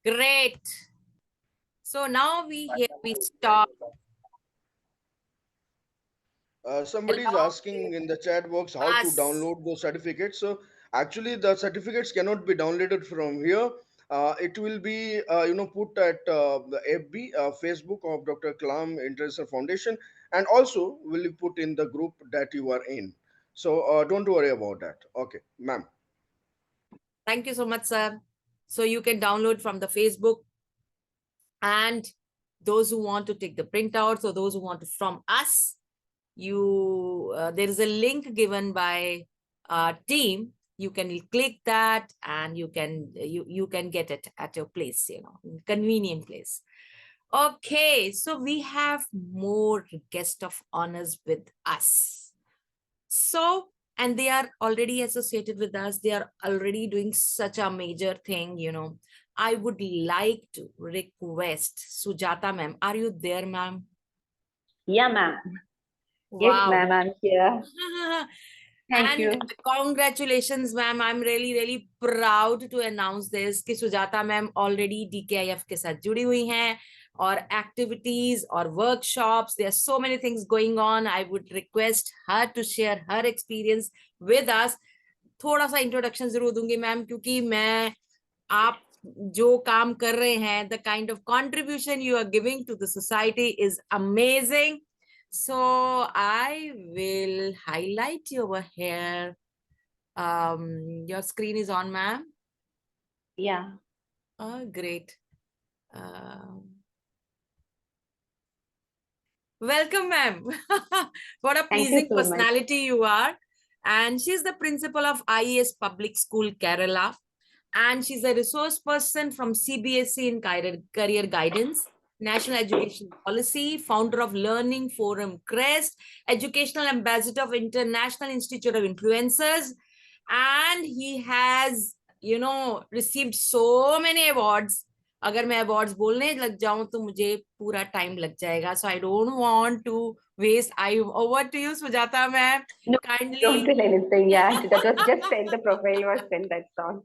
Great. So now we stop. Somebody is asking in the chat box how to download those certificates. So actually, the certificates cannot be downloaded from here. It will be, put at the FB, Facebook of Dr. Kalam International Foundation, and also will be put in the group that you are in. So don't worry about that. Okay, ma'am. Thank you so much, sir. So you can download from the Facebook, and those who want to take the printouts or those who want to from us, there is a link given by our team. You can click that and you can get it at your place, convenient place. Okay, so we have more guest of honors with us. So, and they are already associated with us. They are already doing such a major thing, I would like to request Sujata ma'am. Are you there, ma'am? Yeah, ma'am. Wow. Yes, ma'am, I'm here. Thank you. Congratulations, ma'am. I'm really, really proud to announce this कि Sujata ma'am already DKIF के साथ जुड़ी हुई हैं, और activities or workshops. There are so many things going on. I would request her to share her experience with us. थोड़ा सा introduction जरूर दूंगी मैम, क्योंकि मैं आप जो काम कर रहे हैं, the kind of contribution you are giving to the society is amazing. So I will highlight you over here. Your screen is on, ma'am? Yeah. Oh, great. Welcome, ma'am. What a pleasing so personality you are. And she's the principal of IES Public School, Kerala. And she's a resource person from CBSE in Career Guidance, National Education Policy, founder of Learning Forum Crest, educational ambassador of International Institute of Influencers. And he has, received so many awards. अगर मैं awards बोलने लग जाऊं तो मुझे पूरा time लग जाएगा. So I don't want to waste. Over to you, Sujata ma'am. No, Kindly. don't tell anything. Yeah, that was just sent. The profile was sent. That's all.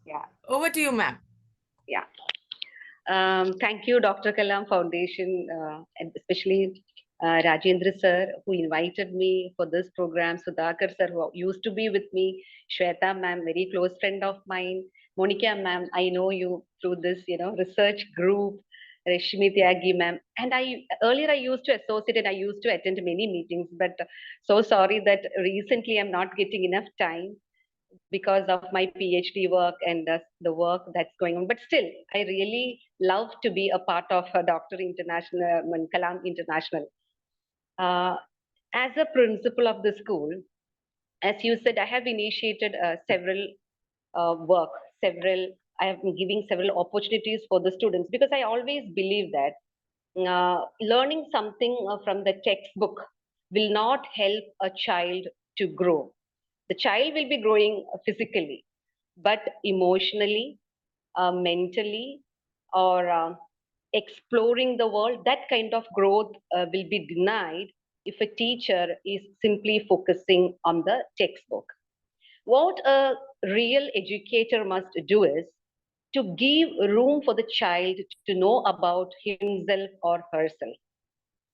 Yeah. Over to you, ma'am. Yeah. Thank you, Dr. Kalam Foundation, and especially Rajendra sir, who invited me for this program. Sudhakar sir, who used to be with me. Shweta ma'am, very close friend of mine. Monica ma'am, I know you through this, research group. Rashmi Tyagi ma'am, and earlier I used to associate and I used to attend many meetings, but so sorry that recently I'm not getting enough time because of my PhD work and the work that's going on. But still, I really love to be a part of Dr. International, Kalam International. Uh, as a principal of the school, as you said, I have initiated several work, I have been giving several opportunities for the students because I always believe that learning something from the textbook will not help a child to grow. The child will be growing physically, but emotionally, mentally, or exploring the world, that kind of growth will be denied if a teacher is simply focusing on the textbook. What a real educator must do is to give room for the child to know about himself or herself,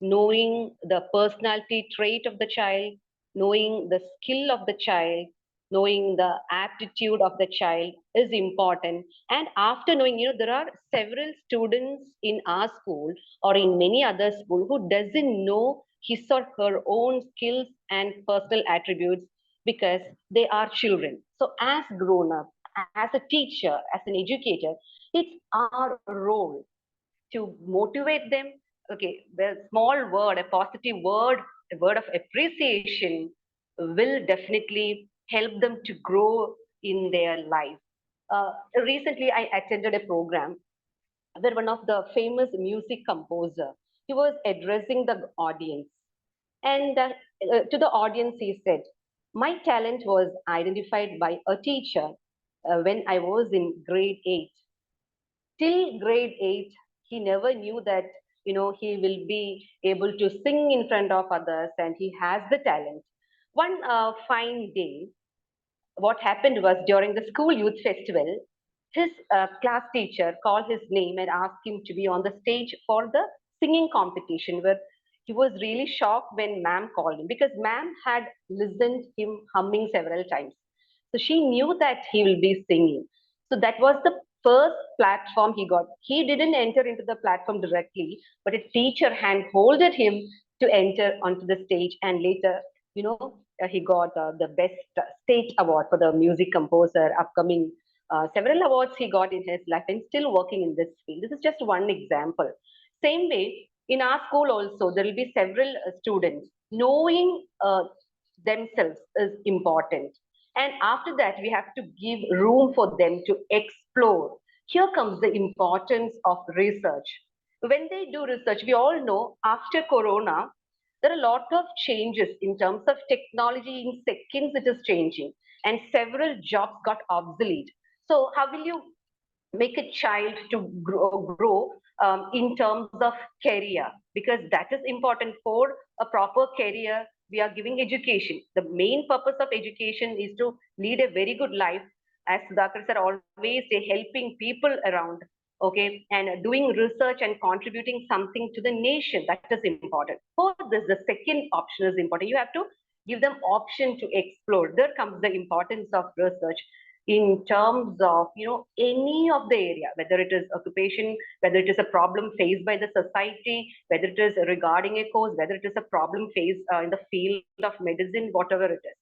knowing the personality trait of the child, knowing the skill of the child, knowing the aptitude of the child is important. And after knowing, there are several students in our school or in many other schools who doesn't know his or her own skills and personal attributes because they are children. So as grown up, as a teacher, as an educator, it's our role to motivate them. Okay, the small word, a positive word, a word of appreciation will definitely help them to grow in their life. Recently, I attended a program where one of the famous music composer, he was addressing the audience. And to the audience, he said, my talent was identified by a teacher when I was in grade 8. Till grade 8, he never knew that he will be able to sing in front of others and he has the talent. One fine day, what happened was during the school youth festival, his class teacher called his name and asked him to be on the stage for the singing competition, where he was really shocked when ma'am called him because ma'am had listened him humming several times. So she knew that he will be singing. So that was the first platform he got. He didn't enter into the platform directly, but a teacher hand-holded him to enter onto the stage. And later, he got the best state award for the music composer, upcoming several awards he got in his life and still working in this field. This is just one example. Same way, in our school also, there will be several students. Knowing themselves is important. And after that, we have to give room for them to explore. Here comes the importance of research. When they do research, we all know after Corona, there are a lot of changes in terms of technology. In seconds, it is changing, and several jobs got obsolete. So, how will you make a child to grow in terms of career? Because that is important for a proper career. We are giving education. The main purpose of education is to lead a very good life, as Sudhakar sir always say, helping people around, okay, and doing research and contributing something to the nation. That is important. For this, the second option is important. You have to give them option to explore. There comes the importance of research in terms of any of the area, whether it is occupation, whether it is a problem faced by the society, whether it is regarding a cause, whether it is a problem faced in the field of medicine, whatever it is.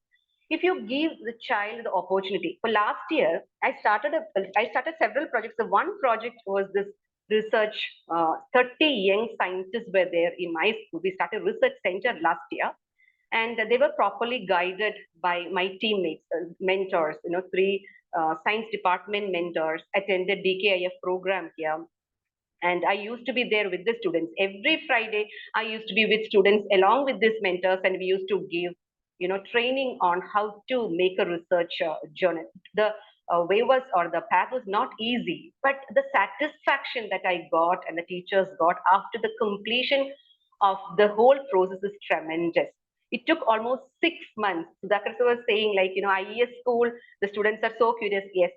If you give the child the opportunity. For last year, I started several projects. The one project was this research. 30 young scientists were there in my school. We started a research center last year, and they were properly guided by my teammates, mentors. Three science department mentors attended DKIF program here. And I used to be there with the students. Every Friday, I used to be with students along with these mentors, and we used to give, training on how to make a research journal. The way was, or the path was not easy, but the satisfaction that I got and the teachers got after the completion of the whole process is tremendous. It took almost 6 months. Sudhakar sir was saying, like, IES school, the students are so curious. Yes,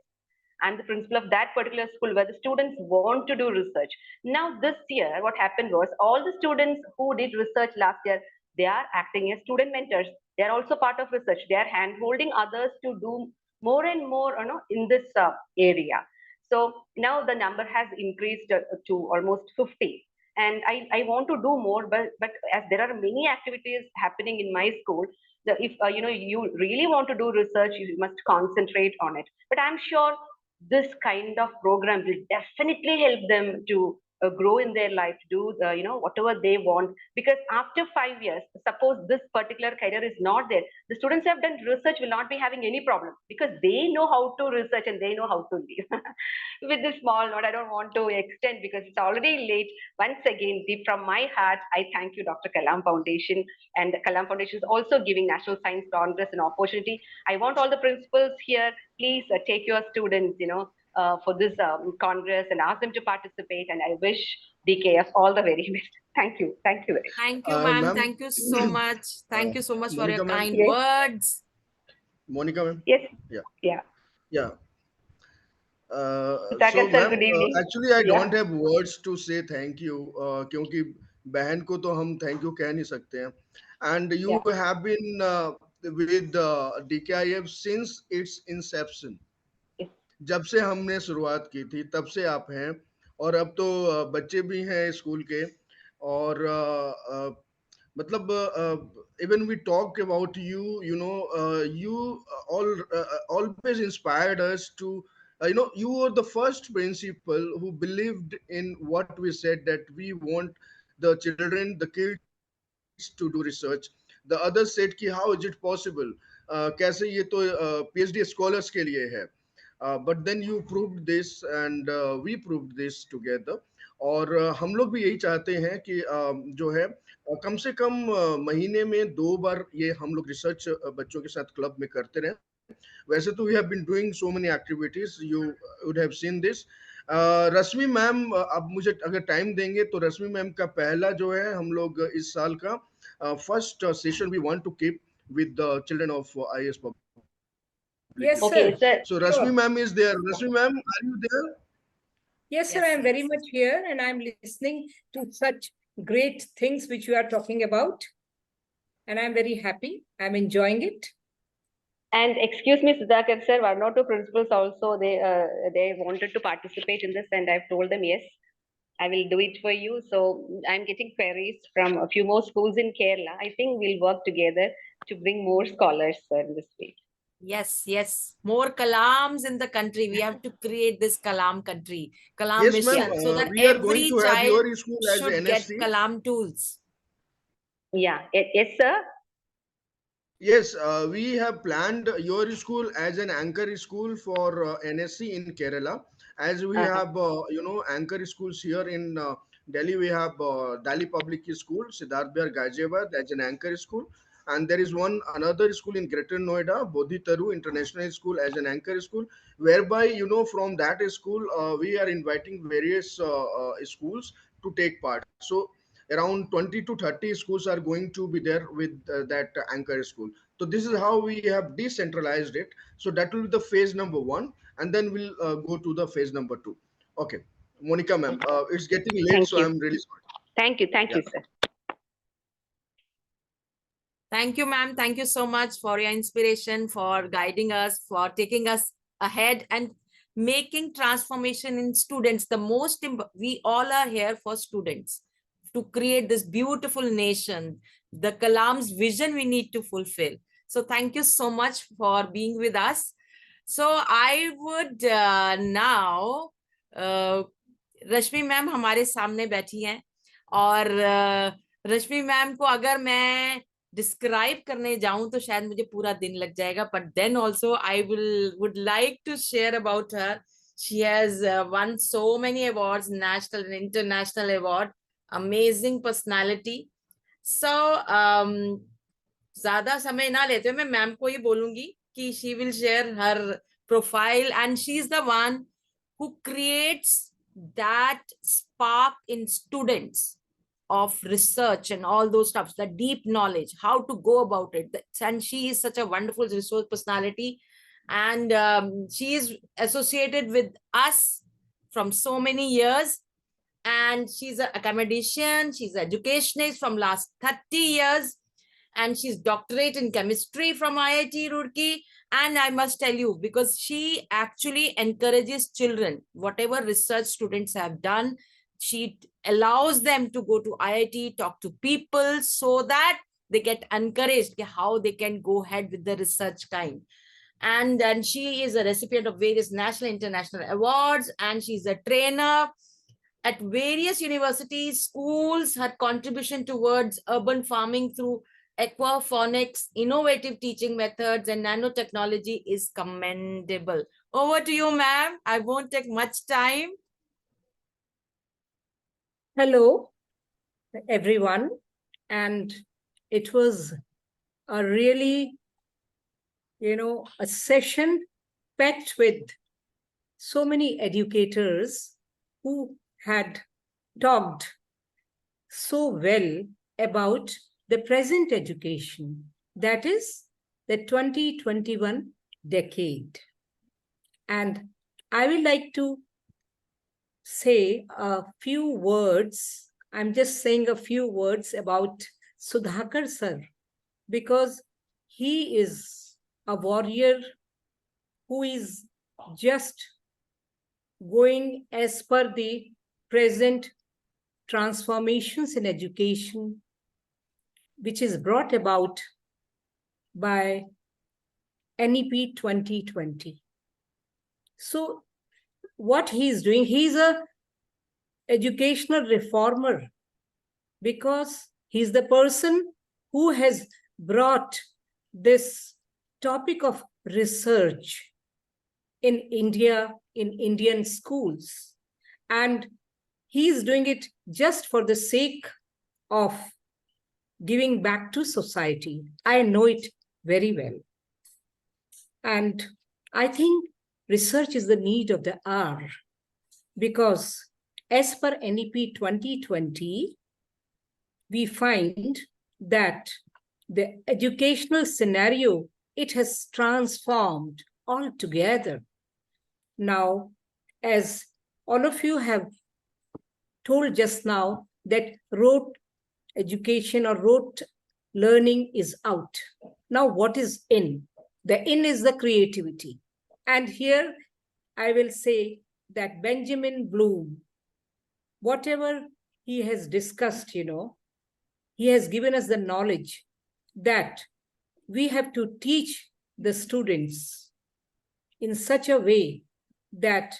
I'm the principal of that particular school where the students want to do research. Now, this year, what happened was all the students who did research last year, they are acting as student mentors. They are also part of research. They are hand-holding others to do more and more, in this area. So now the number has increased to almost 50. And I want to do more, but as there are many activities happening in my school, if you really want to do research, you must concentrate on it. But I'm sure this kind of program will definitely help them to grow in their life, to do whatever they want. Because after 5 years, suppose this particular career is not there, the students who have done research will not be having any problem because they know how to research and they know how to live. With this small note, I don't want to extend because it's already late. Once again, deep from my heart, I thank you, Dr. Kalam Foundation. And the Kalam Foundation is also giving National Science Congress an opportunity. I want all the principals here, please take your students, for this Congress and ask them to participate. And I wish DKF all the very best. Thank you. Thank you very much. Thank you, ma'am. Ma'am, Thank you so much. Thank you so much for your Monica ma'am. kind Yes. words. Monica ma'am. Yes. Yeah. Yeah. Yeah. Sudhakar So sir, ma'am, good evening. actually I Yeah. don't have words to say thank you, क्योंकि बहन को तो हम thank you कह नहीं सकते हैं. And you Yeah. have been with DKIF since its inception. Yes. जब से हमने शुरुआत की थी तब से आप हैं, और अब तो बच्चे भी हैं स्कूल के, और मतलब even we talk about you, you always inspired us to, you were the first principal who believed in what we said, that we want the children, the kids to do research. The others said कि how is it possible, कैसे ये तो PhD scholars के लिए है. But then you proved this, and we proved this together. और हम लोग भी यही चाहते हैं कि जो है कम से कम महीने में 2 बार ये हम लोग रिसर्च बच्चों के साथ क्लब में करते रहें. वैसे तो we have been doing so many activities, you would have seen this. Rashmi ma'am, अब मुझे अगर टाइम देंगे तो रश्मि मैम का पहला जो है हम लोग इस साल का first session we want to keep with the children of IAS public. Yes, Okay, sir. sir. So Rashmi Sure. ma'am is there. Rashmi ma'am, are you there? Yes, sir, I am very much here and I'm listening to such great things which you are talking about. And I'm very happy. I'm enjoying it. And excuse me, Sudhakar sir, one or two principals also, they wanted to participate in this, and I've told them yes, I will do it for you. So I'm getting queries from a few more schools in Kerala. I think we'll work together to bring more scholars, sir, in this field. Yes, yes. More Kalams in the country. We have to create this Kalam country, Kalam Yes, mission, ma'am. so that We are going every to have child your school as should get NSC. Kalam tools. Yeah. Yes, sir. Yes, we have planned your school as an anchor school for NSC in Kerala. As we have, anchor schools here in Delhi. We have Delhi Public School, Siddharth Bihar Ghaziabad as an anchor school. And there is another school in Greater Noida, Bodhi Taru International School as an anchor school, whereby, from that school, we are inviting various schools to take part. So around 20 to 30 schools are going to be there with that anchor school. So this is how we have decentralized it. So that will be the phase number 1, and then we'll go to the phase number 2. Okay, Monica ma'am, it's getting late. Thank So you. I'm really sorry. Thank you. Thank you, sir. Thank you, ma'am. Thank you so much for your inspiration, for guiding us, for taking us ahead and making transformation in students. We all are here for students, to create this beautiful nation, the Kalam's vision we need to fulfill. So thank you so much for being with us. So I would now, Rashmi ma'am हमारे सामने बैठी हैं, और रश्मि ma'am को अगर मैं describe करने जाऊं तो शायद मुझे पूरा दिन लग जाएगा, but then also I would like to share about her. She has won so many awards, national and international award, amazing personality. So ज़्यादा समय ना लेते हुए मैं मैम को ये बोलूंगी कि she will share her profile, and she's the one who creates that spark in students of research and all those stuff, the deep knowledge, how to go about it. And she is such a wonderful resource personality, and she is associated with us from so many years, and she's an academician, she's an educationist from last 30 years, and she's doctorate in chemistry from IIT Roorkee. And I must tell you, because she actually encourages children, whatever research students have done, she allows them to go to IIT, talk to people, so that they get encouraged how they can go ahead with the research kind. And then she is a recipient of various national, international awards, and she's a trainer at various universities, schools. Her contribution towards urban farming through aquaponics, innovative teaching methods, and nanotechnology is commendable. Over to you, ma'am. I won't take much time. Hello, everyone. And it was a really, a session packed with so many educators who had talked so well about the present education, that is the 2021 decade. And I would like to say a few words. I'm just saying a few words about Sudhakar sir, because he is a warrior who is just going as per the present transformations in education, which is brought about by NEP 2020. So what he's doing, he's a educational reformer, because he's the person who has brought this topic of research in India, in Indian schools. And he's doing it just for the sake of giving back to society. I know it very well. And I think research is the need of the hour, because as per NEP 2020, we find that the educational scenario, it has transformed altogether. Now, as all of you have told just now, that rote education or rote learning is out. Now, what is in? The in is the creativity. And here I will say that Benjamin Bloom, whatever he has discussed, he has given us the knowledge that we have to teach the students in such a way that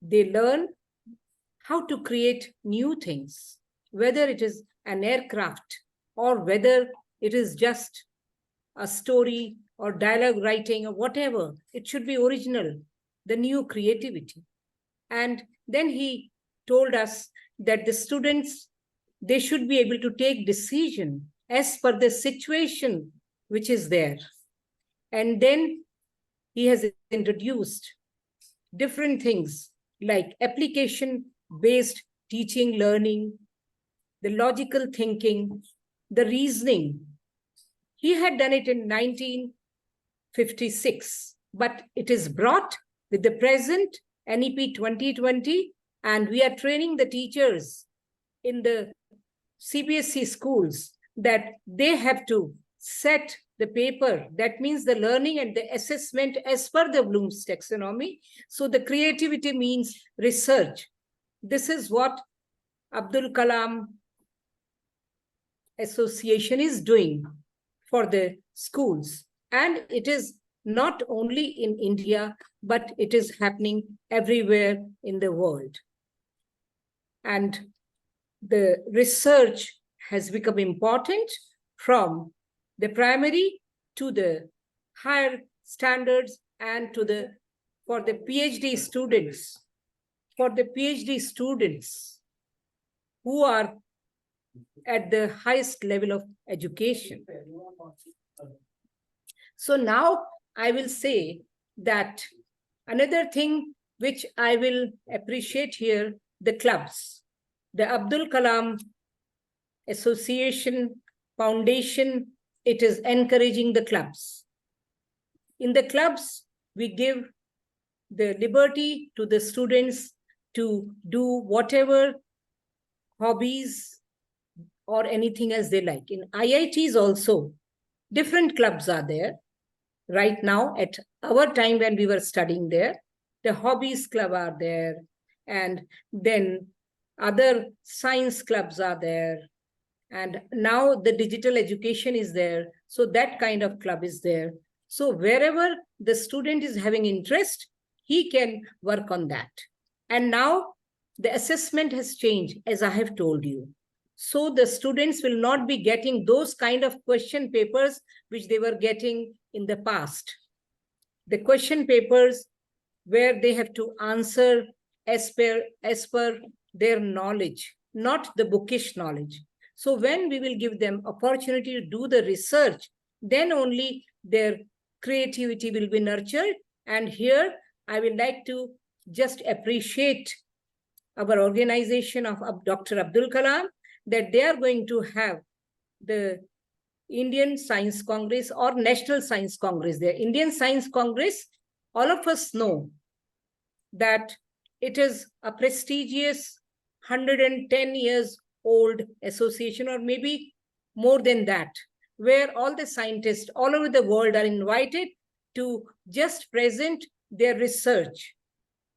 they learn how to create new things, whether it is an aircraft or whether it is just a story or dialogue writing or whatever. It should be original, the new creativity. And then he told us that the students, they should be able to take decision as per the situation which is there. And then he has introduced different things like application-based teaching, learning, the logical thinking, the reasoning. He had done it in 1956, but it is brought with the present NEP 2020, and we are training the teachers in the CBSE schools that they have to set the paper. That means the learning and the assessment as per the Bloom's taxonomy. So the creativity means research. This is what Abdul Kalam Association is doing for the schools. And it is not only in India, but it is happening everywhere in the world. And the research has become important from the primary to the higher standards and to the, for the PhD students, who are at the highest level of education. So now I will say that Another thing which I will appreciate here, the clubs. The Abdul Kalam Association Foundation, it is encouraging the clubs. In the clubs, we give the liberty to the students to do whatever hobbies or anything as they like. In IITs also, different clubs are there. Right now, at our time when we were studying there, the hobbies club are there, and then other science clubs are there. And now the digital education is there. So that kind of club is there. So wherever the student is having interest, he can work on that. And now the assessment has changed, as I have told you. So the students will not be getting those kind of question papers which they were getting in the past. The question papers where they have to answer as per their knowledge, not the bookish knowledge. So when we will give them opportunity to do the research, then only their creativity will be nurtured. And here I would like to just appreciate our organization of Dr. Abdul Kalam, that they are going to have the Indian Science Congress or National Science Congress. The Indian Science Congress, all of us know that it is a prestigious 110 years old association, or maybe more than that, where all the scientists all over the world are invited to just present their research.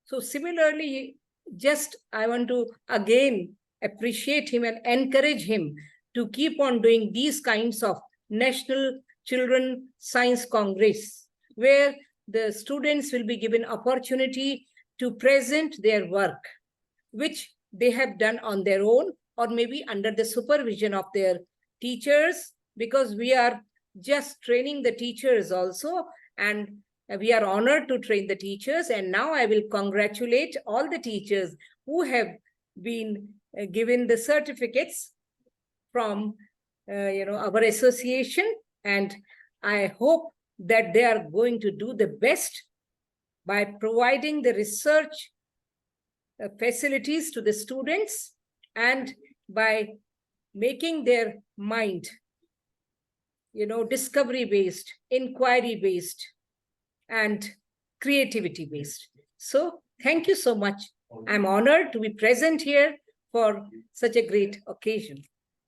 So similarly, just I want to again appreciate him and encourage him to keep on doing these kinds of National Children Science Congress, where the students will be given opportunity to present their work, which they have done on their own or maybe under the supervision of their teachers, because we are just training the teachers also, and we are honored to train the teachers. And now I will congratulate all the teachers who have been given the certificates from our association, and I hope that they are going to do the best by providing the research facilities to the students and by making their mind discovery based, inquiry based, and creativity based. So thank you so much. I'm honored to be present here for such a great occasion.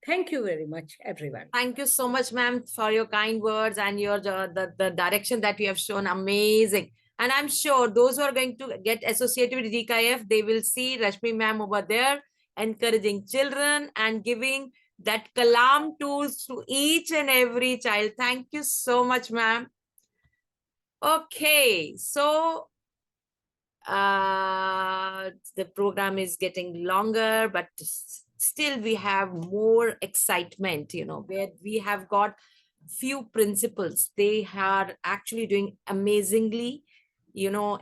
Thank you very much, everyone. Thank you so much, ma'am, for your kind words and your the direction that you have shown. Amazing. And I'm sure those who are going to get associated with DKIF, they will see Rashmi ma'am over there encouraging children and giving that Kalam tools to each and every child. Thank you so much, ma'am. Okay, so the program is getting longer, but still we have more excitement, where we have got few principals. They are actually doing amazingly,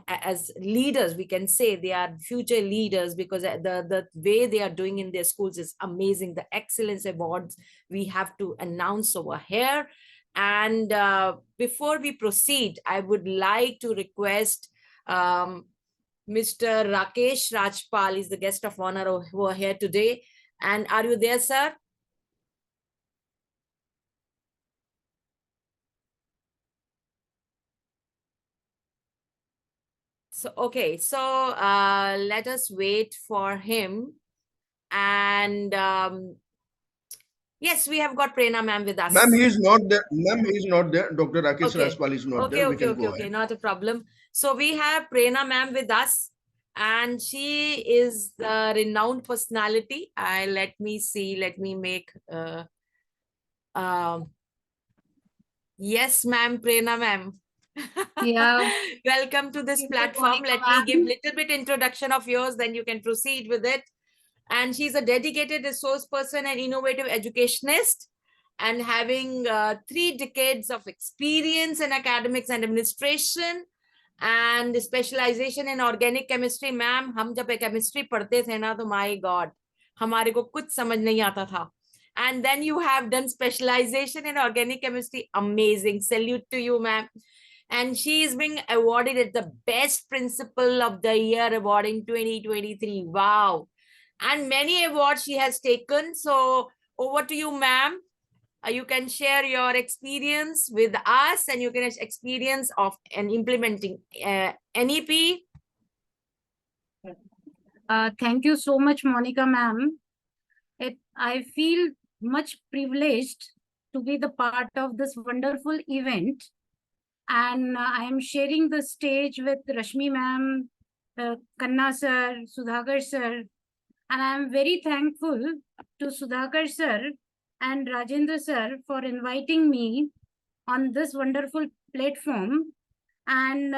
as leaders. We can say they are future leaders, because the way they are doing in their schools is amazing. The excellence awards we have to announce over here. And before we proceed, I would like to request Mr. Rakesh Rajpal is the guest of honor who are here today. And are you there, sir? So, okay, so let us wait for him. And yes, we have got Prerna ma'am with us. Ma'am, he is not there. Ma'am, he is not there. Dr. Rakesh Rajpal is not there. Okay, not a problem. So we have Prerna ma'am with us, and she is a renowned personality. Let me see, let me make yes, ma'am, Prerna ma'am. Yeah. Welcome to this platform. Let me give little bit introduction of yours, then you can proceed with it. And she's a dedicated resource person and innovative educationist, and having 3 decades of experience in academics and administration and specialization in organic chemistry. Ma'am, हम जब chemistry पढ़ते थे ना, तो my God, हमारे को कुछ समझ नहीं आता था. And then you have done specialization in organic chemistry. Amazing. Salute to you, ma'am. and she is being awarded as the Best Principal of the Year award in 2023. Wow. And many awards she has taken. So over to you, ma'am. You can share your experience with us, and you can experience of implementing NEP. Thank you so much, Monica ma'am. I feel much privileged to be the part of this wonderful event. And I am sharing the stage with Rashmi ma'am, Kanna sir, Sudhakar sir. And I am very thankful to Sudhakar sir and Rajendra sir for inviting me on this wonderful platform. And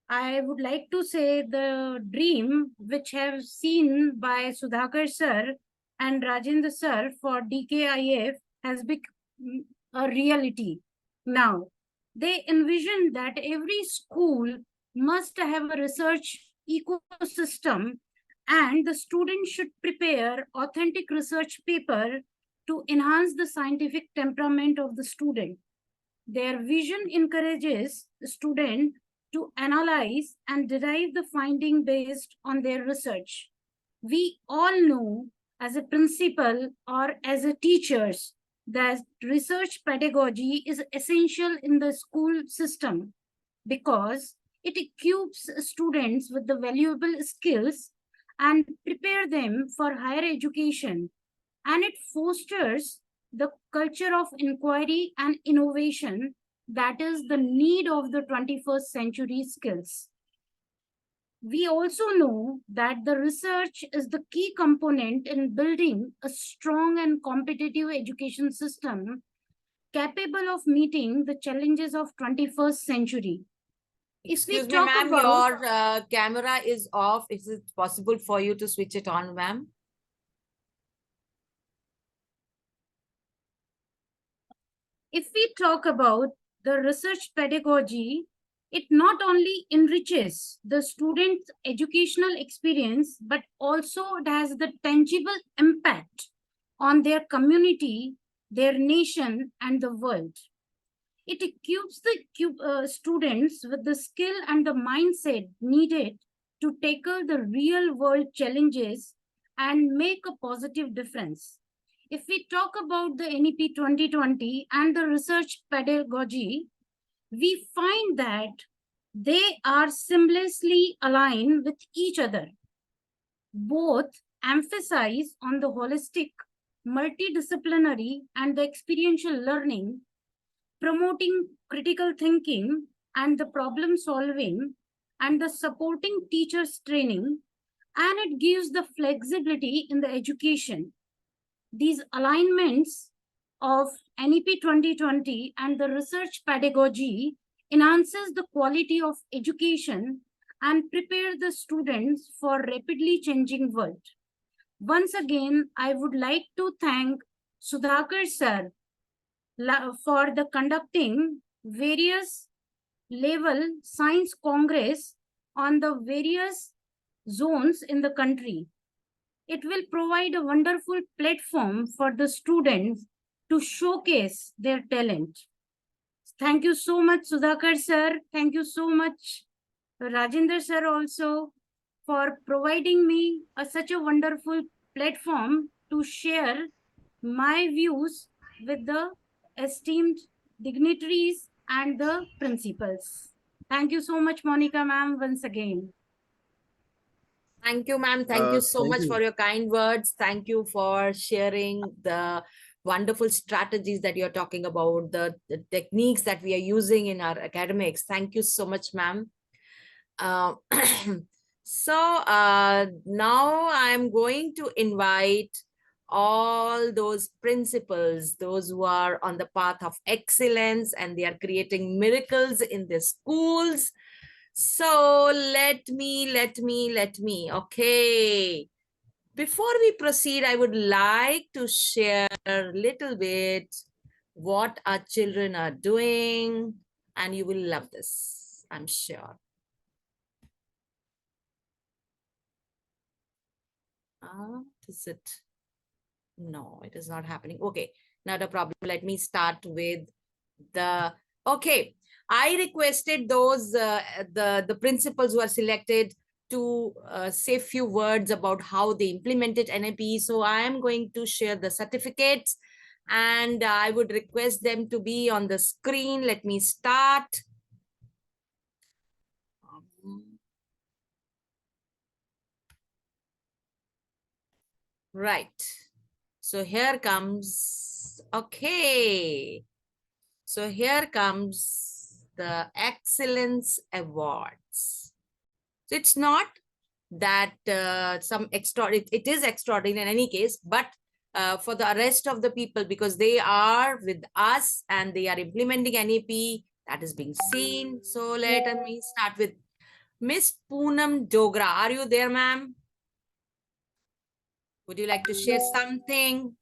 I would like to say the dream which have seen by Sudhakar sir and Rajendra sir for DKIF has become a reality now. They envision that every school must have a research ecosystem, and the student should prepare authentic research paper to enhance the scientific temperament of the student. Their vision encourages the student to analyze and derive the finding based on their research. We all know as a principal or as a teachers that research pedagogy is essential in the school system because it equips students with the valuable skills and prepare them for higher education, and it fosters the culture of inquiry and innovation that is the need of the 21st century skills. We also know that the research is the key component in building a strong and competitive education system capable of meeting the challenges of 21st century. Excuse me, ma'am, your camera is off. Is it possible for you to switch it on, ma'am? If we talk about the research pedagogy, it not only enriches the student's educational experience, but also it has the tangible impact on their community, their nation, and the world. It equips the students with the skill and the mindset needed to tackle the real world challenges and make a positive difference. If we talk about the NEP 2020 and the research pedagogy, we find that they are seamlessly aligned with each other. Both emphasize on the holistic, multidisciplinary, and the experiential learning, promoting critical thinking and the problem solving, and the supporting teachers training, and it gives the flexibility in the education. These alignments of NEP 2020 and the research pedagogy enhances the quality of education and prepare the students for rapidly changing world. Once again, I would like to thank Sudhakar sir for the conducting various level science congress on the various zones in the country. It will provide a wonderful platform for the students to showcase their talent. Thank you so much, Sudhakar sir. Thank you so much, Rajendra sir, also for providing me such a wonderful platform to share my views with the esteemed dignitaries and the principals. Thank you so much, Monica ma'am, once again. Thank you, ma'am. Thank you so Thank much you. for your kind words. Thank you for sharing the wonderful strategies that you're talking about, the techniques that we are using in our academics. Thank you so much, ma'am. Now I'm going to invite all those principals, those who are on the path of excellence and they are creating miracles in their schools. So let me, okay. Before we proceed, I would like to share a little bit what our children are doing, and you will love this, I'm sure. Is it? No, it is not happening. Okay, not a problem. Let me start with the, okay. I requested those the principals who are selected to say few words about how they implemented NAP. So I am going to share the certificates, and I would request them to be on the screen. Let me start. Right. So here comes, okay. So here comes the Excellence Awards. So it's not that some extra, it is extraordinary in any case, but for the rest of the people, because they are with us and they are implementing NEP, that is being seen. So let me start with Miss Poonam Dogra. Are you there, ma'am? Would you like to share something?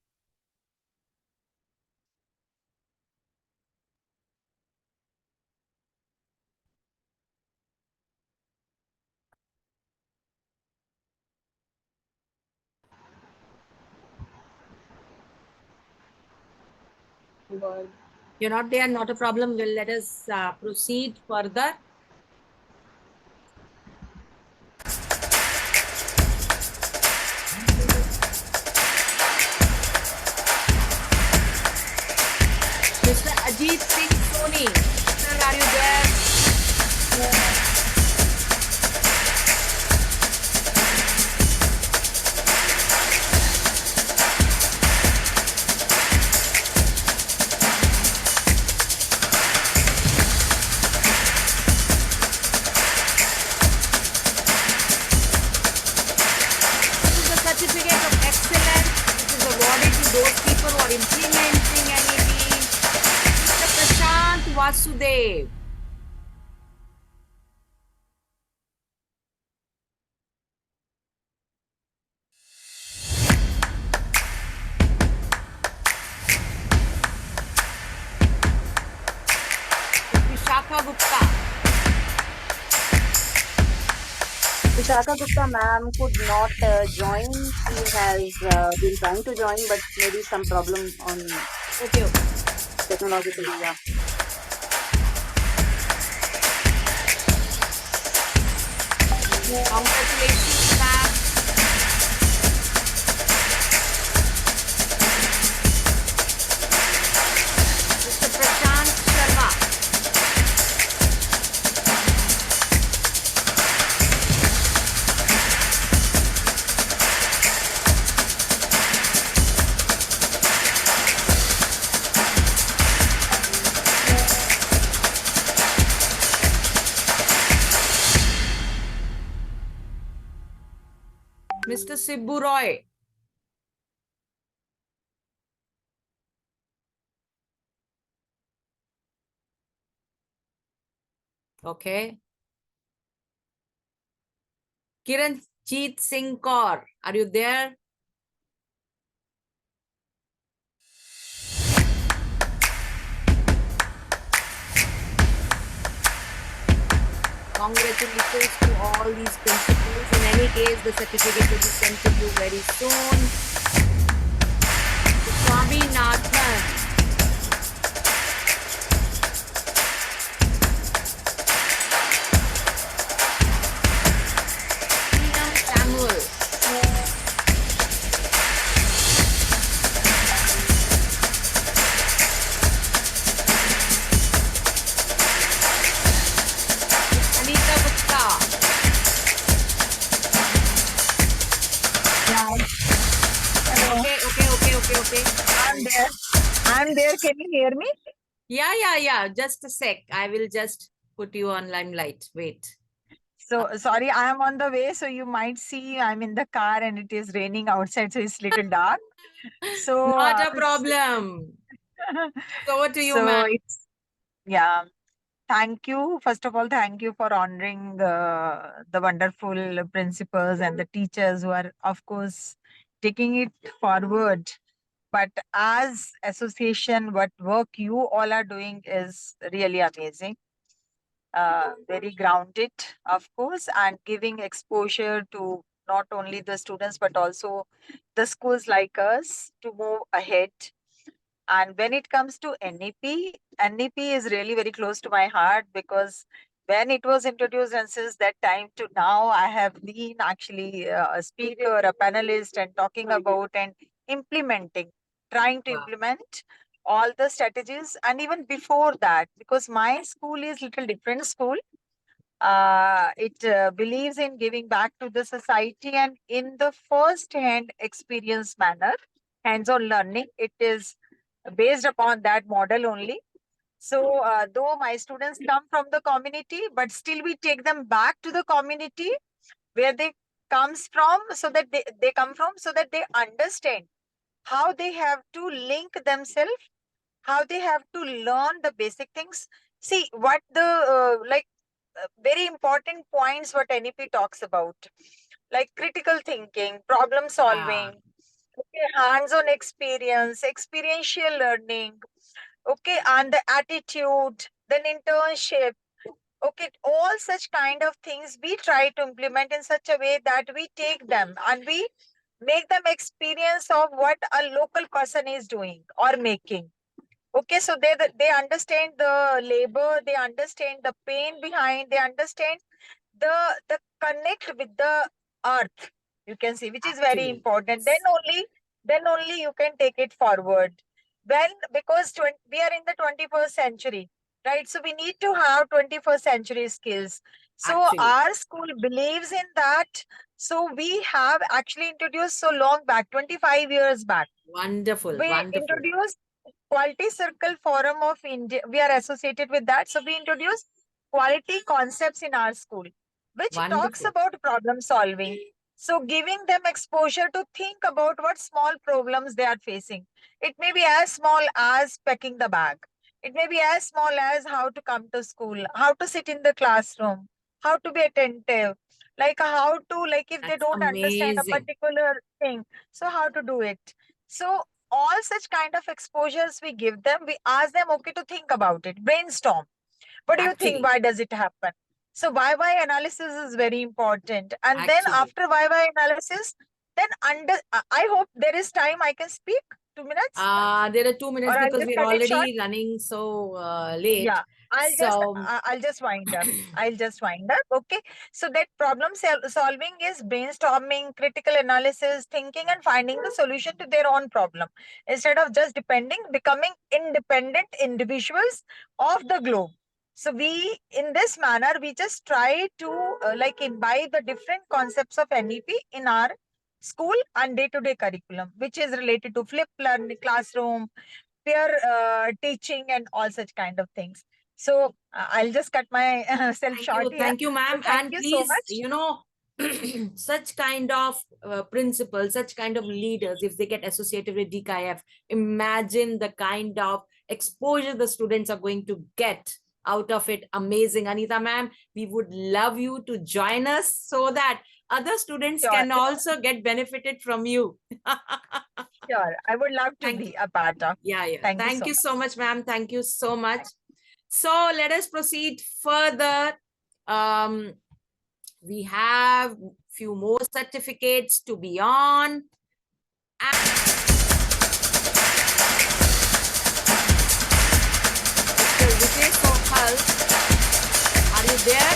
You're not there, not a problem. Well, let us proceed further. Mr. Ajit Singh Soni. Sir, are you there? Certificate of Excellence, which is awarded to those people who are implementing NEP. Mr. Prashant Vasudev. Vishakha Gupta. Vishakha Gupta ma'am could not join. She has been trying to join, but maybe some problem on technologically. Yeah. Congratulations, ma'am. Mr. Prashant Sharma. Mr. Sibbu Roy. Okay. Kiranjeet Singh Kaur. Are you there? Congratulations to all these principals. In any case, the certificate will be sent to you very soon. Swami Nathan. Samuel. Anita Gupta. Okay. I'm there. Can you hear me? Yeah. Just a sec. I will just put you on limelight. Wait. So sorry, I am on the way. So you might see I'm in the car and it is raining outside, so it's little dark. So Not a problem. So over to you, so ma'am. yeah. Thank you. First of all, thank you for honoring the wonderful principals and the teachers who are, of course, taking it forward. But as association, what work you all are doing is really amazing. Very grounded, of course, and giving exposure to not only the students but also the schools like us to move ahead. And when it comes to NEP is really very close to my heart, because when it was introduced and since that time to now, I have been actually a speaker, a panelist, and talking about and implementing, trying to implement all the strategies. And even before that, because my school is little different school, it believes in giving back to the society and in the first hand experience manner, hands-on learning. It is based upon that model only. So though my students come from the community, but still we take them back to the community where they comes from, so that they come from, so that they understand how they have to link themselves, how they have to learn the basic things. See what the very important points what NEP talks about, like critical thinking, problem solving, okay, hands-on experience, experiential learning, okay, and the attitude, then internship, okay, all such kind of things we try to implement in such a way that we take them and we make them experience of what a local person is doing or making. Okay, so they understand the labor, they understand the pain behind, they understand the connect with the earth, you can see, which is very important. Then only you can take it forward. When, because we are in the 21st century, right? So we need to have 21st century skills. So our school believes in that. So we have actually introduced so long back, 25 years back. Wonderful, We wonderful. introduced Quality Circle Forum of India. We are associated with that. So we introduced quality concepts in our school, which talks about problem solving. So giving them exposure to think about what small problems they are facing. It may be as small as packing the bag. It may be as small as how to come to school, how to sit in the classroom, how to be attentive, like how to, like if they don't understand a particular thing, so how to do it. So all such kind of exposures we give them, we ask them, okay, to think about it, brainstorm. What do you think? Why does it happen? So why analysis is very important. And then after why analysis, then I hope there is time I can speak. 2 minutes? There are 2 minutes Or I'll because just we're cut it short? already running so late. Yeah, So I'll just wind up. I'll just wind up. Okay. So that problem solving is brainstorming, critical analysis, thinking, and finding the solution to their own problem instead of just depending, becoming independent individuals of the globe. So we, in this manner, we just try to like imbibe the different concepts of NEP in our school and day-to-day curriculum, which is related to flipped learning, classroom, peer teaching, and all such kind of things. So I'll just cut myself short here. thank you, ma'am. So thank And you please, so much. you know, such kind of principals, such kind of leaders, if they get associated with DKIF, imagine the kind of exposure the students are going to get out of it. Amazing. Anita ma'am, we would love you to join us so that other students can also get benefited from you. Sure, I would love to be a part of. Yeah. Thank you so much, ma'am. Thank you so much. So let us proceed further. We have few more certificates to be on. Are you there?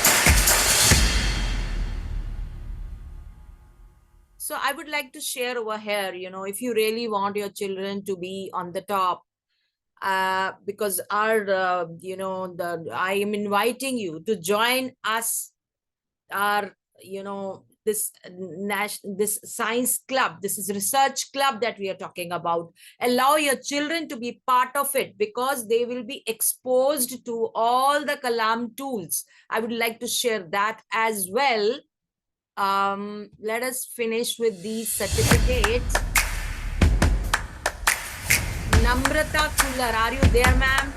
So I would like to share over here, you know, if you really want your children to be on the top, because our, you know, I am inviting you to join us, our, you know, this science club, this is research club that we are talking about. Allow your children to be part of it because they will be exposed to all the Kalam tools. I would like to share that as well. Let us finish with these certificates. Namrata Kular, are you there, ma'am?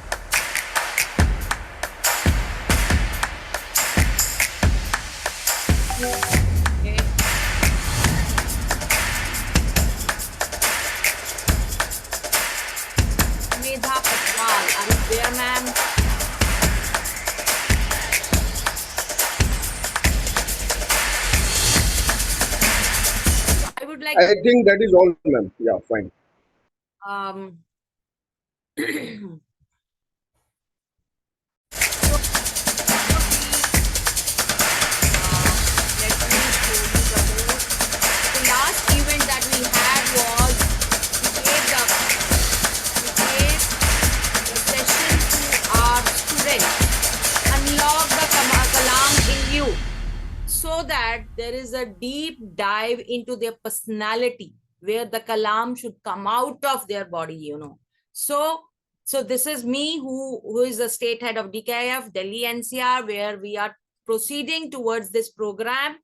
Okay. Medha Patwal, are you there, ma'am? I would like. I think that is all, ma'am. Yeah, fine. last event that we had was we gave the session to our students, unlock the Kalam in you, so that there is a deep dive into their personality, where the Kalam should come out of their body, you know. So this is me, who is the state head of DKIF, Delhi NCR, where we are proceeding towards this program.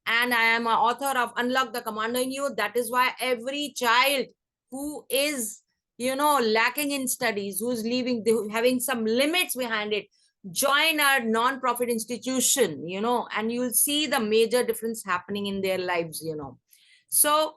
And I am an author of Unlock the Commander in You. That is why every child who is, you know, lacking in studies, who's leaving, having some limits behind it, join our non-profit institution, you know, and you'll see the major difference happening in their lives, you know. So,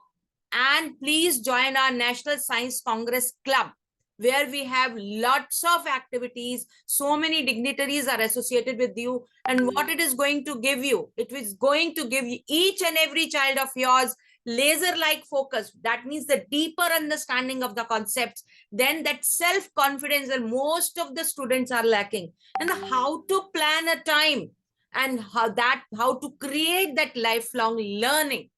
and please join our National Science Congress Club, where we have lots of activities. So many dignitaries are associated with you. And what it is going to give you, it is going to give you, each and every child of yours, laser-like focus. That means the deeper understanding of the concepts, then that self-confidence that most of the students are lacking, and how to plan a time, and how to create that lifelong learning.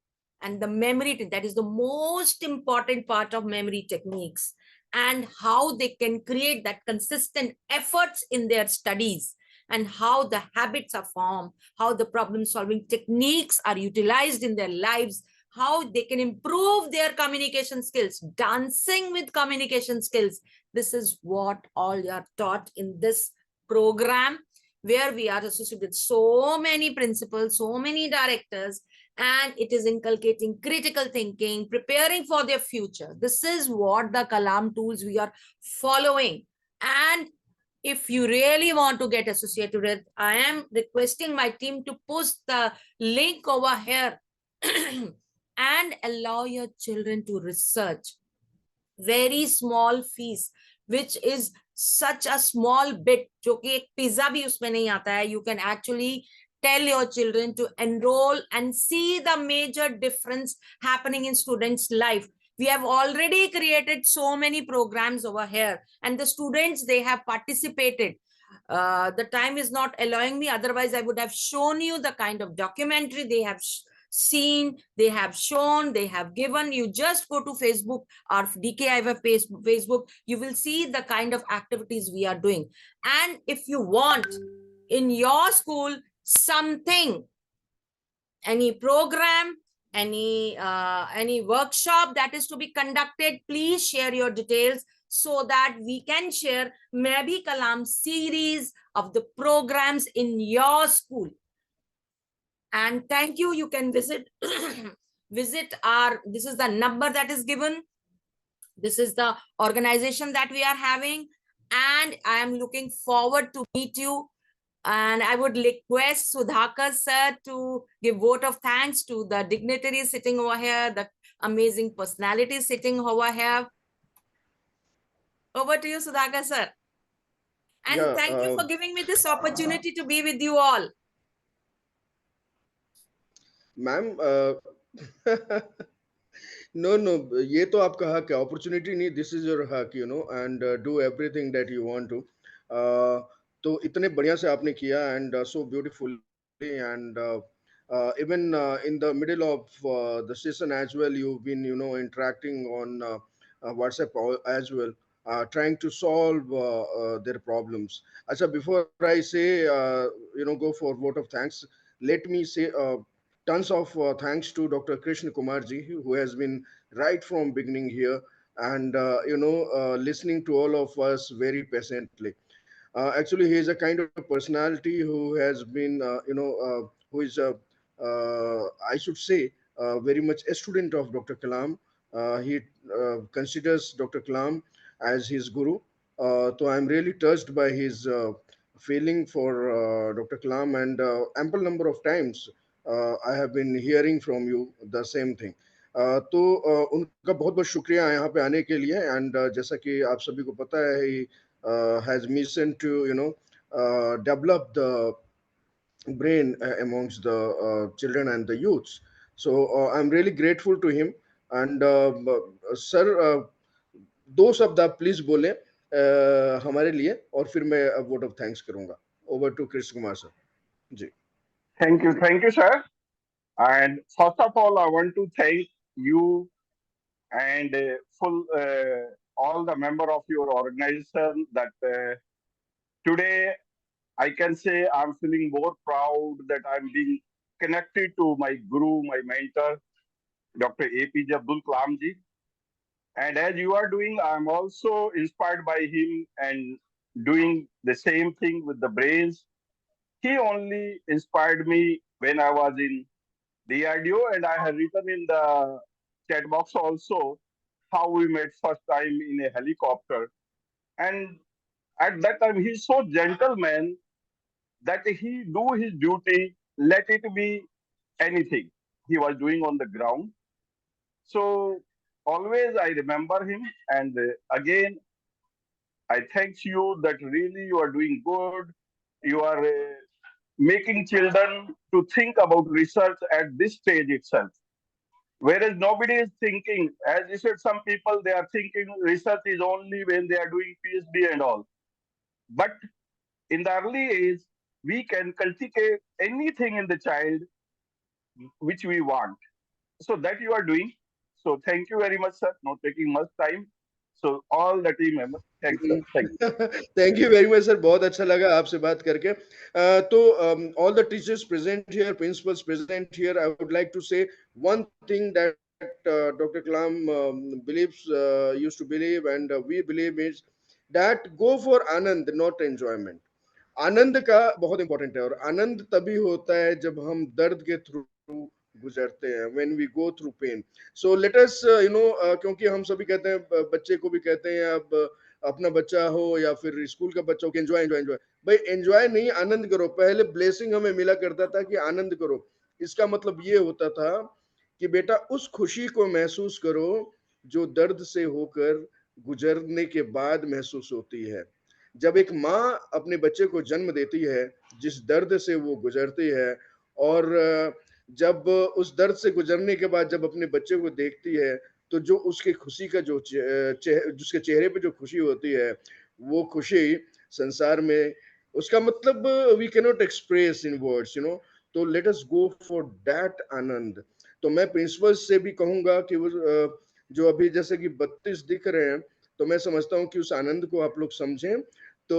And the memory, that is the most important part of memory techniques, and how they can create that consistent efforts in their studies, and how the habits are formed, how the problem solving techniques are utilized in their lives, how they can improve their communication skills, dancing with communication skills. This is what all you are taught in this program, where we are associated with so many principals, so many directors, and it is inculcating critical thinking, preparing for their future. This is what the Kalam tools we are following. And if you really want to get associated with, I am requesting my team to post the link over here and allow your children to research. Very small fees, which is such a small bit, जो कि एक pizza भी उसमें नहीं आता है. You can actually tell your children to enroll and see the major difference happening in students' life. We have already created so many programs over here, and the students, they have participated. The time is not allowing me, otherwise I would have shown you the kind of documentary they have seen, they have shown, they have given. You just go to Facebook or DKIF Facebook, you will see the kind of activities we are doing. And if you want in your school something, any program, any workshop that is to be conducted, please share your details so that we can share Bhi Kalam series of the programs in your school. And thank you. You can visit visit our, this is the number that is given. This is the organization that we are having, and I am looking forward to meet you. And I would request Sudhakar sir to give vote of thanks to the dignitaries sitting over here, the amazing personalities sitting over here. Over to you, Sudhakar sir. And Yeah, thank you for giving me this opportunity to be with you all. Ma'am, no, ये तो आपका हक है, opportunity नहीं, this is your हक, you know, and do everything that you want to. तो इतने बढ़िया से आपने किया, and so beautifully, and even in the middle of the session as well, you've been, you know, interacting on WhatsApp as well, trying to solve their problems. Acha, before I say, you know, go for vote of thanks, let me say tons of thanks to Dr. Krishna Kumarji, who has been right from beginning here, and you know, listening to all of us very patiently. Actually, he is a kind of personality who has been, you know, who is, I should say, very much a student of Dr. Kalam. He considers Dr. Kalam as his guru. So I'm really touched by his feeling for Dr. Kalam, and ample number of times I have been hearing from you the same thing. तो उनका बहुत बहुत शुक्रिया यहाँ पे आने के लिए, एंड जैसा कि आप सभी को पता है, he has mission to, you know, develop the brain amongst the children and the youths. So I'm really grateful to him. And sir, दो शब्द आप प्लीज बोले हमारे लिए, और फिर मैं वोट ऑफ थैंक्स करूंगा. Over to Krishna Kumar sir ji. Thank you, sir. And first of all, I want to thank you and all the member of your organization that today I can say I'm feeling more proud that I'm being connected to my guru, my mentor, Dr. APJ Abdul Kalam ji. And as you are doing, I'm also inspired by him and doing the same thing with the brains. He only inspired me when I was in DRDO, and I have written in the chat box also how we met first time in a helicopter. And at that time, he's so gentleman that he do his duty, let it be anything he was doing on the ground. So always I remember him, and again I thank you that really you are doing good. You are making children to think about research at this stage itself. Whereas nobody is thinking, as you said, some people they are thinking research is only when they are doing PhD and all. But in the early age, we can cultivate anything in the child which we want. So that you are doing. So thank you very much, sir. Not taking much time. So all the team members, thanks, sir. Thank you. Thank you very much sir, बहुत अच्छा लगा आपसे बात करके. तो all the teachers present here, principals present here, I would like to say one thing that Dr. Kalam used to believe, and we believe, is that go for Anand, not enjoyment. आनंद का बहुत important है, और आनंद तभी होता है जब हम दर्द के थ्रू गुजरते हैं, when we go through pain. So let us क्योंकि हम सभी कहते हैं, बच्चे को भी कहते हैं, अब अपना बच्चा हो या फिर स्कूल का बच्चा हो, कि एंजॉय एंजॉय एंजॉय. भाई एंजॉय नहीं, आनंद करो. पहले ब्लेसिंग हमें मिला करता था कि आनंद करो. इसका मतलब ये होता था कि बेटा उस खुशी को महसूस करो जो दर्द से होकर गुजरने के बाद महसूस होती है. जब एक माँ अपने बच्चे को जन्म देती है, जिस दर्द से वो गुजरती है, और जब उस दर्द से गुजरने के बाद जब अपने बच्चे को देखती है, तो जो उसके खुशी का जो जिसके चेहरे पे जो खुशी होती है, वो खुशी संसार में, उसका मतलब we can not express in words, तो let us go for that आनंद. तो मैं प्रिंसिपल से भी कहूंगा कि वो जो अभी जैसे कि 32 दिख रहे हैं, तो मैं समझता हूं कि उस आनंद को आप लोग समझें, तो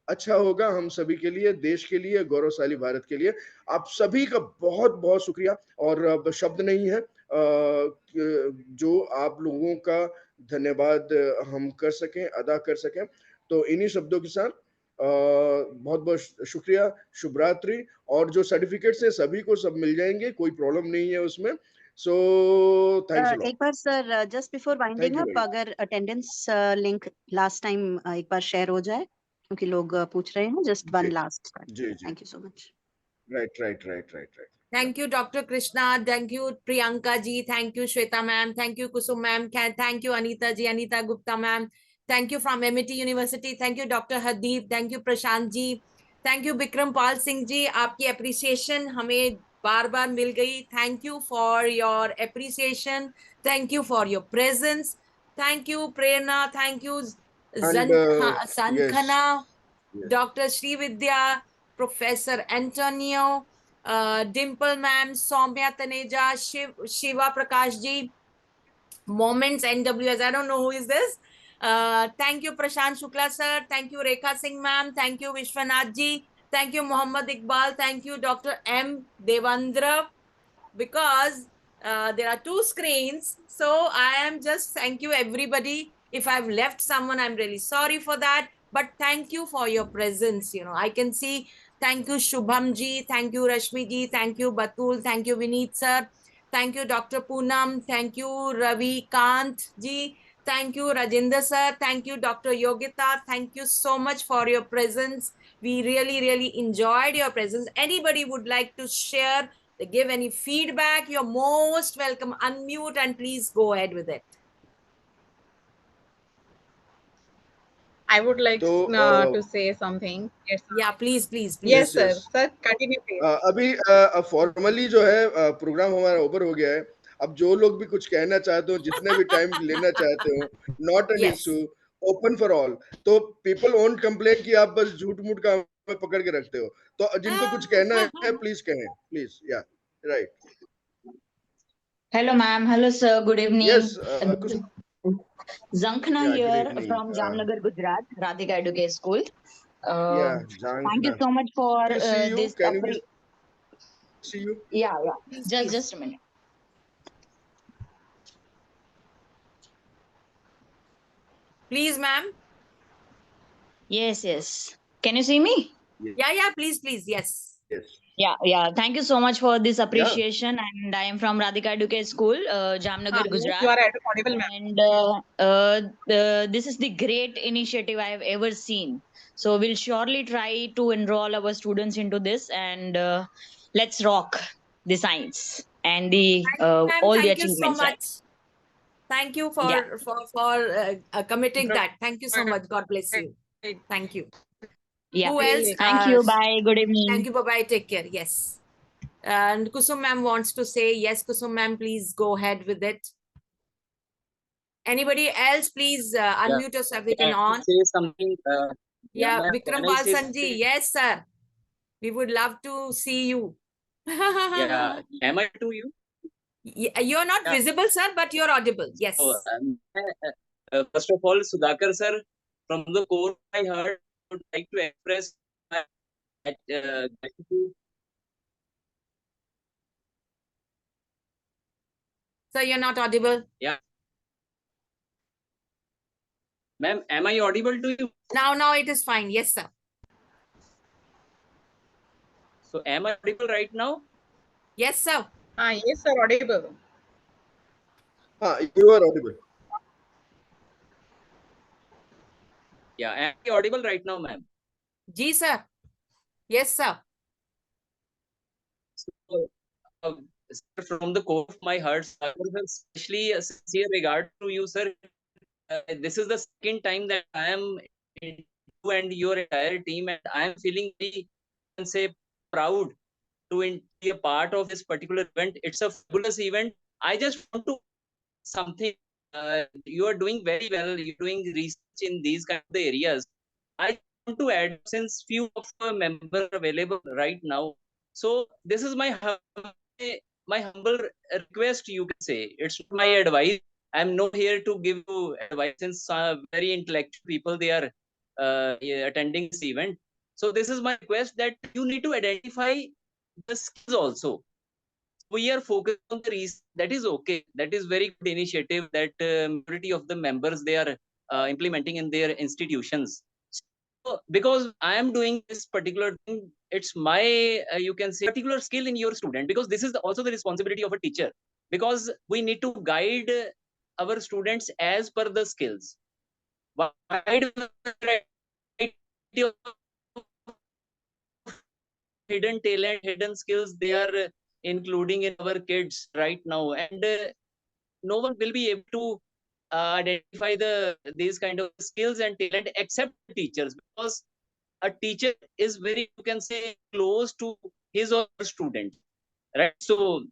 अच्छा होगा हम सभी के लिए, देश के लिए, गौरवशाली भारत के लिए. आप सभी का बहुत बहुत शुक्रिया, और अब शब्द नहीं है जो आप लोगों का धन्यवाद हम कर सकें, अदा कर सकें. तो इन्हीं शब्दों के साथ बहुत बहुत शुक्रिया, शुभ रात्रि. और जो सर्टिफिकेट्स हैं सभी को सब मिल जाएंगे, कोई प्रॉब्लम नहीं है उसमें. So thanks a lot. एक बार sir just before winding Thank you up, very much. अगर अटेंडेंस लिंक लास्ट टाइम एक बार शेयर हो जाए, क्योंकि लोग पूछ रहे हैं. Just one last. जी जी, thank you so much. Right. Thank you, Dr. Krishna. Thank you, Priyanka ji. Thank you, Shweta ma'am. Thank you, Kusum ma'am. Thank you, Anita ji, Anita Gupta ma'am. Thank you from MIT University. Thank you, Dr. Hardeep. Thank you, Prashant ji. Thank you, Bikram Pal Singh ji. आपकी appreciation हमें बार बार मिल गई. Thank you for your appreciation. Thank you for your presence. Thank you, Prerna. Thank you, And Sankhana, yes. Dr. Srividya, Professor Antonio, Dimple ma'am, Soumya Taneja, Shiva Prakash ji, Moments NWS. I don't know who is this. Thank you, Prashant Shukla sir. Thank you, Rekha Singh ma'am. Thank you, Vishwanath ji. Thank you, Muhammad Iqbal. Thank you, Dr. M. Devandra. Because there are two screens, so I am just thank you everybody. If I've left someone, I'm really sorry for that. But thank you for your presence. I can see. Thank you, Shubham ji. Thank you, Rashmi ji. Thank you, Batul. Thank you, Vineet sir. Thank you, Dr. Poonam. Thank you, Ravi Kant ji. Thank you, Rajendra sir. Thank you, Dr. Yogita. Thank you so much for your presence. We really, really enjoyed your presence. Anybody would like to share, give any feedback, you're most welcome. Unmute and please go ahead with it. I would like to say something. Yes. Yeah, please. Yes, sir. Sir, continue please. अभी formally जो है programme हमारा over हो गया है. अब जो लोग भी कुछ कहना चाहते हो, जितने भी टाइम लेना चाहते हो, not an Yes. Issue. Open for all. तो पीपल ओंट कंप्लेन कि आप बस झूठ मूठ का हमें पकड़ के रखते हो। तो जिनको कुछ कहना है प्लीज कहें, प्लीज। या right. Hello, ma'am. Hello, sir. Good evening. Yes. This is Zankhna Yeah, good here evening. from Jamnagar, Gujarat, Radhika Educate School. Yeah, Thank you Jankna. so much for Can we see you? this. Can we see you? Yeah, yeah. Please, Just, please. just a minute. Please, ma'am. Yes, yes. Can you see me? Yeah, yeah, please, please. Yes. Yes. Yeah, yeah. Thank you so much for this appreciation. And I am from Radhika Educate School, Jamnagar, Yes, Gujarat. you are audible, ma'am. And this is the great initiative I have ever seen. So we'll surely try to enroll our students into this, and let's rock the science and the Ma'am, all the thank you so achievements, right? much. Thank you Yeah. for committing that. Thank you so much. God bless you. Thank you. Yeah. Who else? Thank you. Bye. Good evening. Thank you. Bye-bye. Take care. Yes. And Kusum ma'am wants to say, yes, Kusum ma'am, please go ahead with it. Anybody else, please unmute yourself. We can on. Say something. Yeah, ma'am, Vikram can I say Balsanji. Yes, sir. We would love to see you. Yeah, am I to you? You're not Yeah. visible, sir, but you're audible. Yes. So, first of all, Sudhakar sir, from the core of my heart, I would like to express my gratitude. Sir, you're not audible. Yeah. Ma'am, am I audible to you? Now it is fine. Yes, sir. So, am I audible right now? Yes, sir. Yes, sir, audible. You are audible. Yeah, am I audible right now, ma'am? Ji, sir. Yes, sir. So, sir, from the core of my heart, sir, especially a sincere regard to you, sir. This is the second time that I am in you and your entire team, and I am feeling very, can say, proud to be a part of this particular event. It's a fabulous event. I just want to something. You are doing very well. You're doing research in these kind of the areas. I want to add, since few of the members are available right now. So this is my humble request. You can say it's not my advice. I'm not here to give you advice, since very intellectual people they are attending this event. So this is my request, that you need to identify the skills also. We are focused on the research. That is okay. That is very good initiative that majority of the members they are implementing in their institutions. So, because I am doing this particular thing, it's my you can say particular skill in your student, because this is also the responsibility of a teacher, because we need to guide our students as per the skills. Guide hidden talent, hidden skills they are including in our kids right now, and no one will be able to identify these kind of skills and talent except teachers, because a teacher is very, you can say, close to his or her student, right? So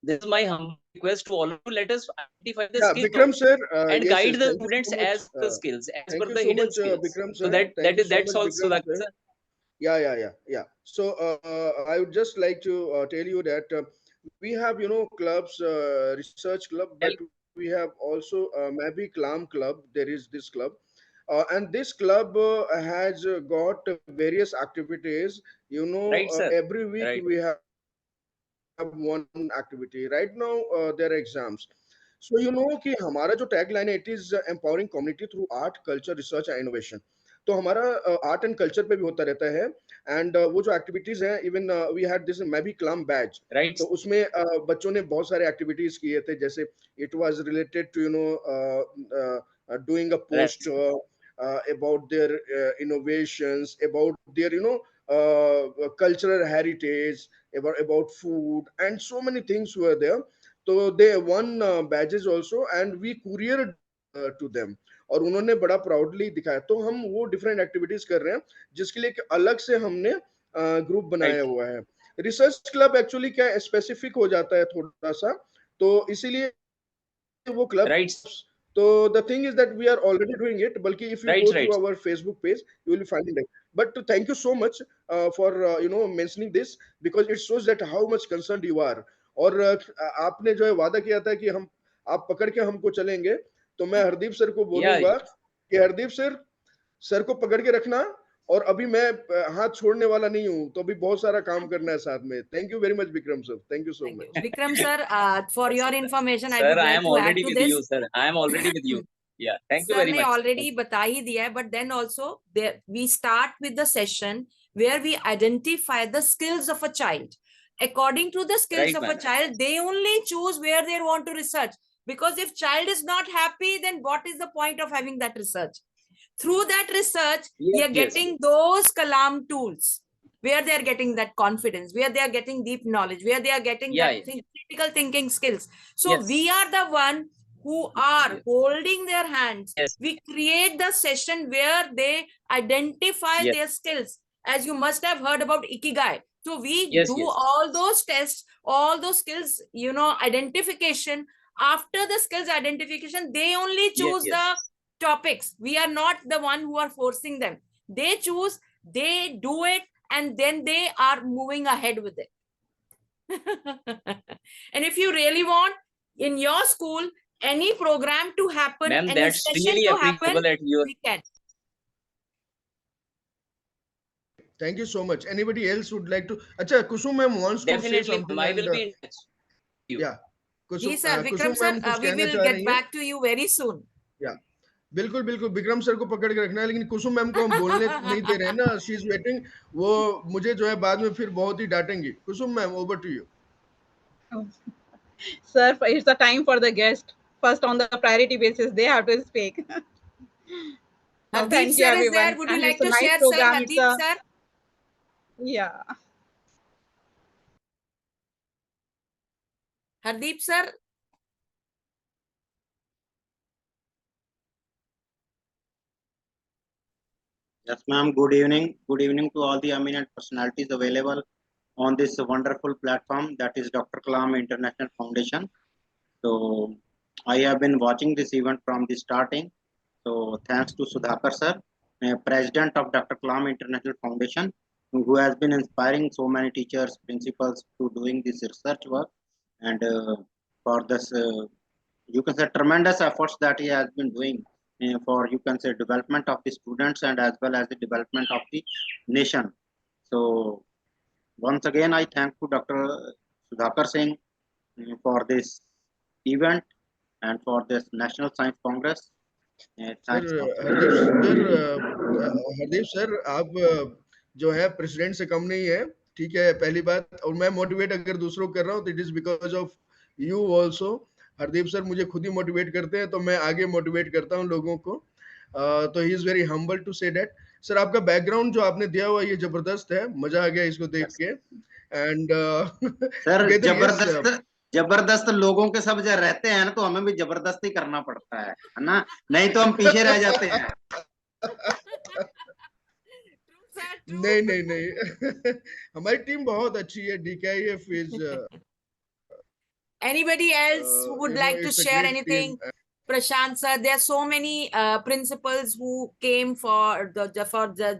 this is my humble request to all of you. Let us identify the skills Vikram sir, and yes, guide yes, the thank you students so much. as the skills, as Thank per you the so hidden much, skills. Vikram So sir. Thank you so that's much, all, Vikram Sudhakar sir. sir. Yeah. So I would just like to tell you that we have, clubs, research club, but we have also Maybe Kalam club. There is this club. And this club has got various activities. Right, sir. Every week Right. we have one activity. Right now, there are exams. So कि हमारा जो tagline है, it is empowering community through art, culture, research and innovation. तो हमारा art and culture पे भी होता रहता है. एंड वो जो एक्टिविटीज हैं, इवन वी हैड दिस मैं भी क्लम बैच. तो उसमें बच्चों ने बहुत सारे एक्टिविटीज किए थे, जैसे it was related to doing a post about their innovations, about their cultural heritage, about food, and so many things were there. So they won badges also, and we couriered to them. और उन्होंने बड़ा proudly दिखाया. तो हम वो different activities कर रहे हैं, जिसके लिए एक अलग से हमने ग्रुप बनाया हुआ है. रिसर्च क्लब एक्चुअली क्या स्पेसिफिक हो जाता है थोड़ा सा, तो इसीलिए वो club So the thing is that we are already doing it. Balki if you Right, go right. through our Facebook page, you will find it. But thank you so much for mentioning this, because it shows that how much concerned you are. और आपने जो है वादा किया था कि हम आप पकड़ के हमको चलेंगे, तो मैं हरदीप सर को Yeah, बोलूंगा कि हरदीप सर को पकड़ के रखना, और अभी मैं हाथ छोड़ने वाला नहीं हूं, तो अभी बहुत सारा काम करना है साथ में. Thank you very much Vikram sir, thank you so much. Vikram sir, for your information, I sir, would I like am to add already to with this. you, sir. I am already with you. Yeah, thank you Sir very ने much. already बता ही दिया है, but then also there we start with the session where we identify the skills of a child. According to the skills Right, of a ma'am. child, they only choose where they want to research. Because if child is not happy, then what is the point of having that research? Through that research, we Yes, are yes, getting those Kalam tools, where they are getting that confidence, where they are getting deep knowledge, where they are getting Yeah, that critical thinking skills. So Yes. we are the one who are holding their hands. Yes. We create the session where they identify Yes. their skills. As you must have heard about Ikigai. So we Yes, do yes. all those tests, all those skills, identification. After the skills identification, they only Yes, choose yes. the topics. We are not the one who are forcing them. They choose, they do it, and then they are moving ahead with it. And if you really want in your school any program to happen, Ma'am, any that's session really to happen, appreciable at your. we can. Thank you so much. Anybody else would like to? Acha, Kusum ma'am wants to say Definitely, something. I And will be in touch. You. yeah, Ji sir, Vikram Kusum sir, ma'am कुछ we कहना will चाह get रही हैं. back to you very soon. Yeah, बिल्कुल बिल्कुल Vikram sir को पकड़ के रखना है, लेकिन कुसुम मैम को हम बोलने नहीं दे रहे हैं ना. She is waiting. वो मुझे जो है बाद में फिर बहुत ही डांटेंगी. Kusum ma'am, over to you. Sir, it's the time for the guest. First, on the priority basis, they have to speak. Hardeep Thank you, sir is everyone. there. Would you And like it's a to nice share, sir? program. It's Hardeep a, sir. yeah. Hardeep sir. Yes, ma'am. Good evening. Good evening to all the eminent personalities available on this wonderful platform that is Dr. Kalam International Foundation. So I have been watching this event from the starting. So thanks to Sudhakar sir, president of Dr. Kalam International Foundation, who has been inspiring so many teachers, principals to doing this research work, and for this, you can say tremendous efforts that he has been doing for, you can say, development of the students and as well as the development of the nation. So once again, I thank to Dr. Sudhakar Singh for this event and for this National Science Congress. Sir Thanks, Dr. Hardeep sir, आप जो है president से कम नहीं है, ठीक है, पहली बात. और मैं मोटिवेट अगर दूसरों को कर रहा हूँ तो it is because of you also. Hardeep sir मुझे खुद ही मोटिवेट करते हैं, तो मैं आगे मोटिवेट करता हूँ लोगों को. तो he is very humble to say that. Sir, आपका बैकग्राउंड जो आपने दिया हुआ ये जबरदस्त है, मजा आ गया इसको देख के. एंड सर, जबरदस्त लोगों के सब जब रहते हैं ना, तो हमें भी जबरदस्ती करना पड़ता है ना, नहीं तो हम पीछे रह जाते हैं. नहीं नहीं नहीं. हमारी टीम बहुत अच्छी है. DKIF is Anybody else who would like to it's a share great anything? team. Prashant sir, there are so many principals who came for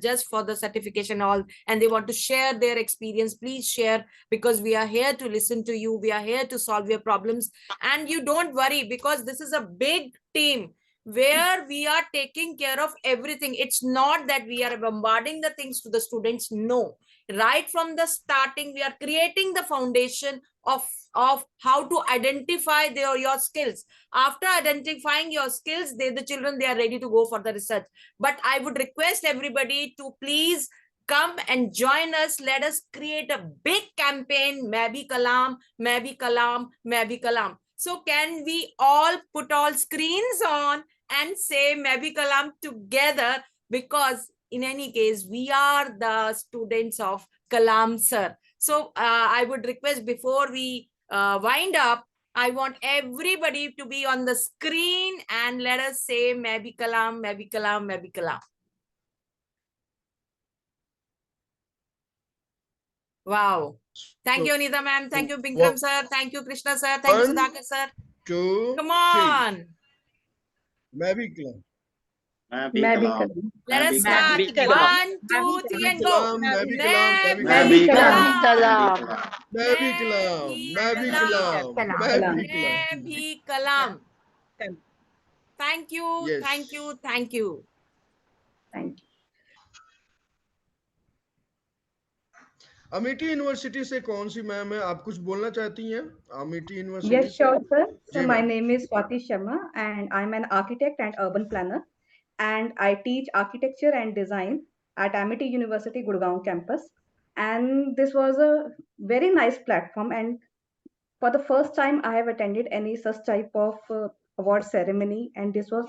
just for the certification all, and they want to share their experience. Please share, because we are here to listen to you. We are here to solve your problems, and you don't worry, because this is a big team where we are taking care of everything. It's not that we are bombarding the things to the students. No, right from the starting, we are creating the foundation of how to identify your skills. After identifying your skills, the children, they are ready to go for the research. But I would request everybody to please come and join us. Let us create a big campaign, Bhi Kalam, Bhi Kalam, Bhi Kalam. So can we all put all screens on and say Bhi Kalam together? Because in any case, we are the students of Kalam sir. So I would request, before we wind up, I want everybody to be on the screen and let us say Bhi Kalam, Bhi Kalam, Bhi Kalam. Wow. Thank you, Anita ma'am. Thank you, Bikram sir. Thank you, Krishna sir. Thank you, Sudhakar sir. Two, Come on. मैं भी कलाम मैं भी मैं भी कलाम करूँ Let मैं us भी start. Kalam Bhi Kalam. 1, 2, 3, and go. मैं भी मैं भी मैं कलाम भी कलाम मैं भी कलाम मैं कलाम भी कलाम मैं भी कलाम. Correct. Thank you, Yes. thank you, thank you. Thank you Amethi university से कौन सी मैम है, आप कुछ बोलना चाहती हैं अमेठी यूनिवर्सिटी Yes, से? sure, sir. So जी my ma'am. name is Swati Sharma and I'm an architect and urban planner and I teach architecture and design at Amity University Gurgaon campus. And this was a very nice platform and for the first time I have attended any such type of award ceremony and this was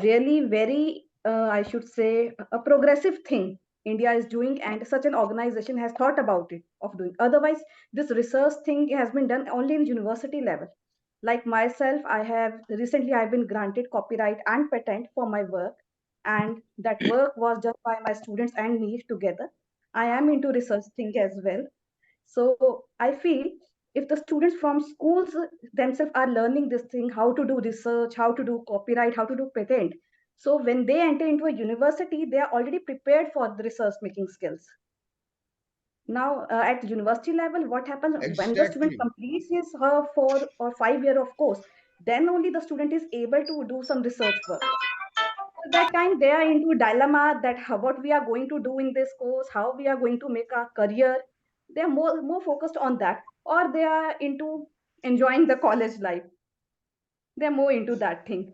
really very I should say a progressive thing India is doing and such an organization has thought about it of doing. Otherwise, this research thing has been done only in university level. Like myself, I've been granted copyright and patent for my work and that work was done by my students and me together. I am into research thing as well, so I feel if the students from schools themselves are learning this thing, how to do research, how to do copyright, how to do patent. So when they enter into a university, they are already prepared for the research making skills. Now at university level, what happens when the student Exactly. completes his her 4 or 5 year of course, then only the student is able to do some research work. At that time they are into dilemma that what we are going to do in this course, how we are going to make our career. They are more focused on that, or they are into enjoying the college life. They are more into that thing.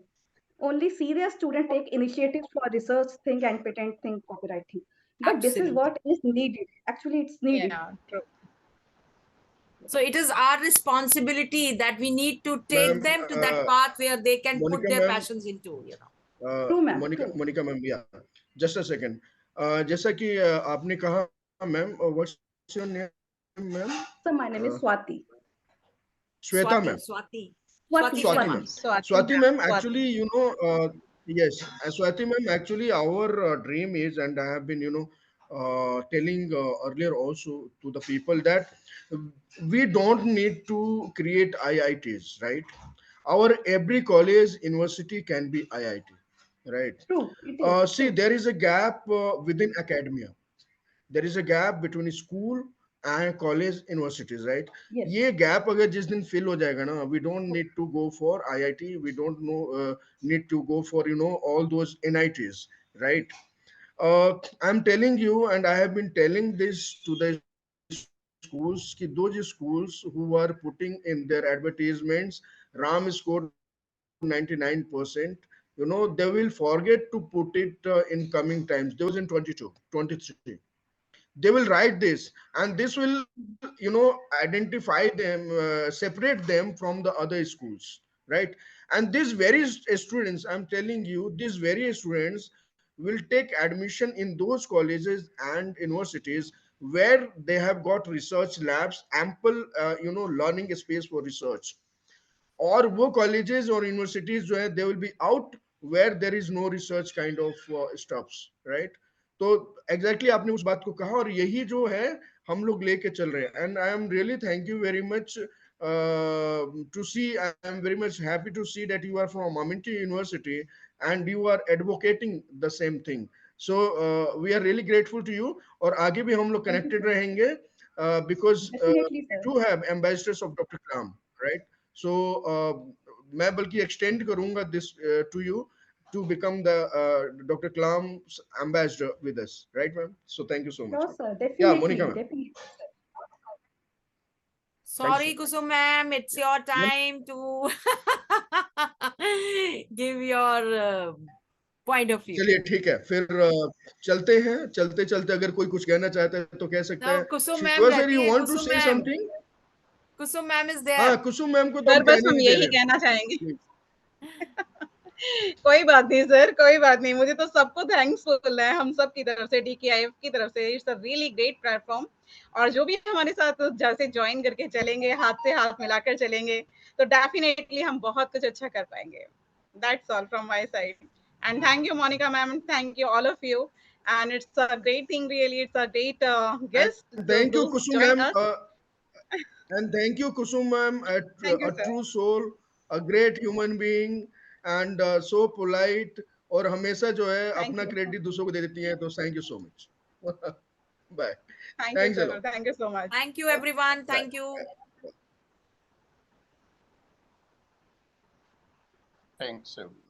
Only serious students take initiatives for research thing and patent thing, copyright thing. But this is Absolutely. what is needed. Actually, it's needed. Yeah, true. So it is our responsibility that we need to take ma'am, them to that path where they can put Monica their ma'am, passions into, you know. True, ma'am. Monica ma'am, या just a second. जैसा कि आपने कहा ma'am, what's your name ma'am? So my name is Swati. Shweta ma'am. Swati Swati Swati Sharma. ma'am. Swati Swati ma'am. ma'am, Swati. actually, yes, Swati ma'am, actually, our dream is, and I have been, telling earlier also to the people that we don't need to create IITs, right? Our every college, university can be IIT, right? True, it is. See, True. there is a gap within academia. There is a gap between school and college universities, right? Yes. ये gap अगर जिस दिन fill हो जाएगा ना, we don't need to go for IIT, we don't need to go for all those NITs, right? I'm telling you, and I have been telling this to the schools, कि those schools who are putting in their advertisements, Ram scored 99%, they will forget to put it in coming times. They was in 22, 23. They will write this, and this will identify them, separate them from the other schools, right? And these very students, I'm telling you, these very students will take admission in those colleges and universities where they have got research labs, ample learning space for research. और वो colleges और universities जो है, they will be out where there is no research kind of stuffs, right? तो exactly आपने उस बात को कहा, और यही जो है हम लोग लेके चल रहे हैं. And I am really thank you very much to see, I am very much happy to see that you are from Amity University and you are advocating the same thing. So we are really grateful to you, और आगे भी हम लोग connected रहेंगे because Definitely, we sir. do have ambassadors of Dr. Kalam, right? So मैं बल्कि extend करूंगा this to you to become the Dr. Kalam's ambassador with us, right, ma'am? So thank you so much. Sure, sir. Yeah, Definitely. Monica, ma'am. Definitely. Sorry, Kusum ma'am, it's your time to give your point of view. चलिए ठीक है, फिर चलते हैं. चलते चलते अगर कोई कुछ कहना चाहता है तो कह सकता Now, है. Kusum ma'am शिवा सर, रहती you है, want to Kusum say ma'am. something? Kusum ma'am is there. हाँ, कुसुम मैम को तो सर हम बस कहने हम नहीं दे यही रहे. कहना चाहेंगे. कोई बात नहीं सर, कोई बात नहीं. मुझे तो सबको थैंक्सफुल है, हम सब की तरफ से, DKIF की तरफ से. It's a really great platform. और जो भी हमारे साथ जैसे ज्वाइन करके चलेंगे, हाथ से हाथ मिलाकर चलेंगे, तो डेफिनेटली हम बहुत कुछ अच्छा कर पाएंगे. That's all from my side. And thank you, Monica ma'am. Thank you, all of you. And it's a great thing, really. It's a great guest. And thank you, Those Kusum join ma'am. us. And thank you, Kusum ma'am, Thank you, a sir. true soul, a great human being, and so polite, और हमेशा जो है Thank अपना you. Credit दूसरों को दे देती हैं, तो thank you so much. Bye. Thank you, Thanks a sir. lot. Thank you so much. Thank you, everyone. Thank you. Thanks, everyone.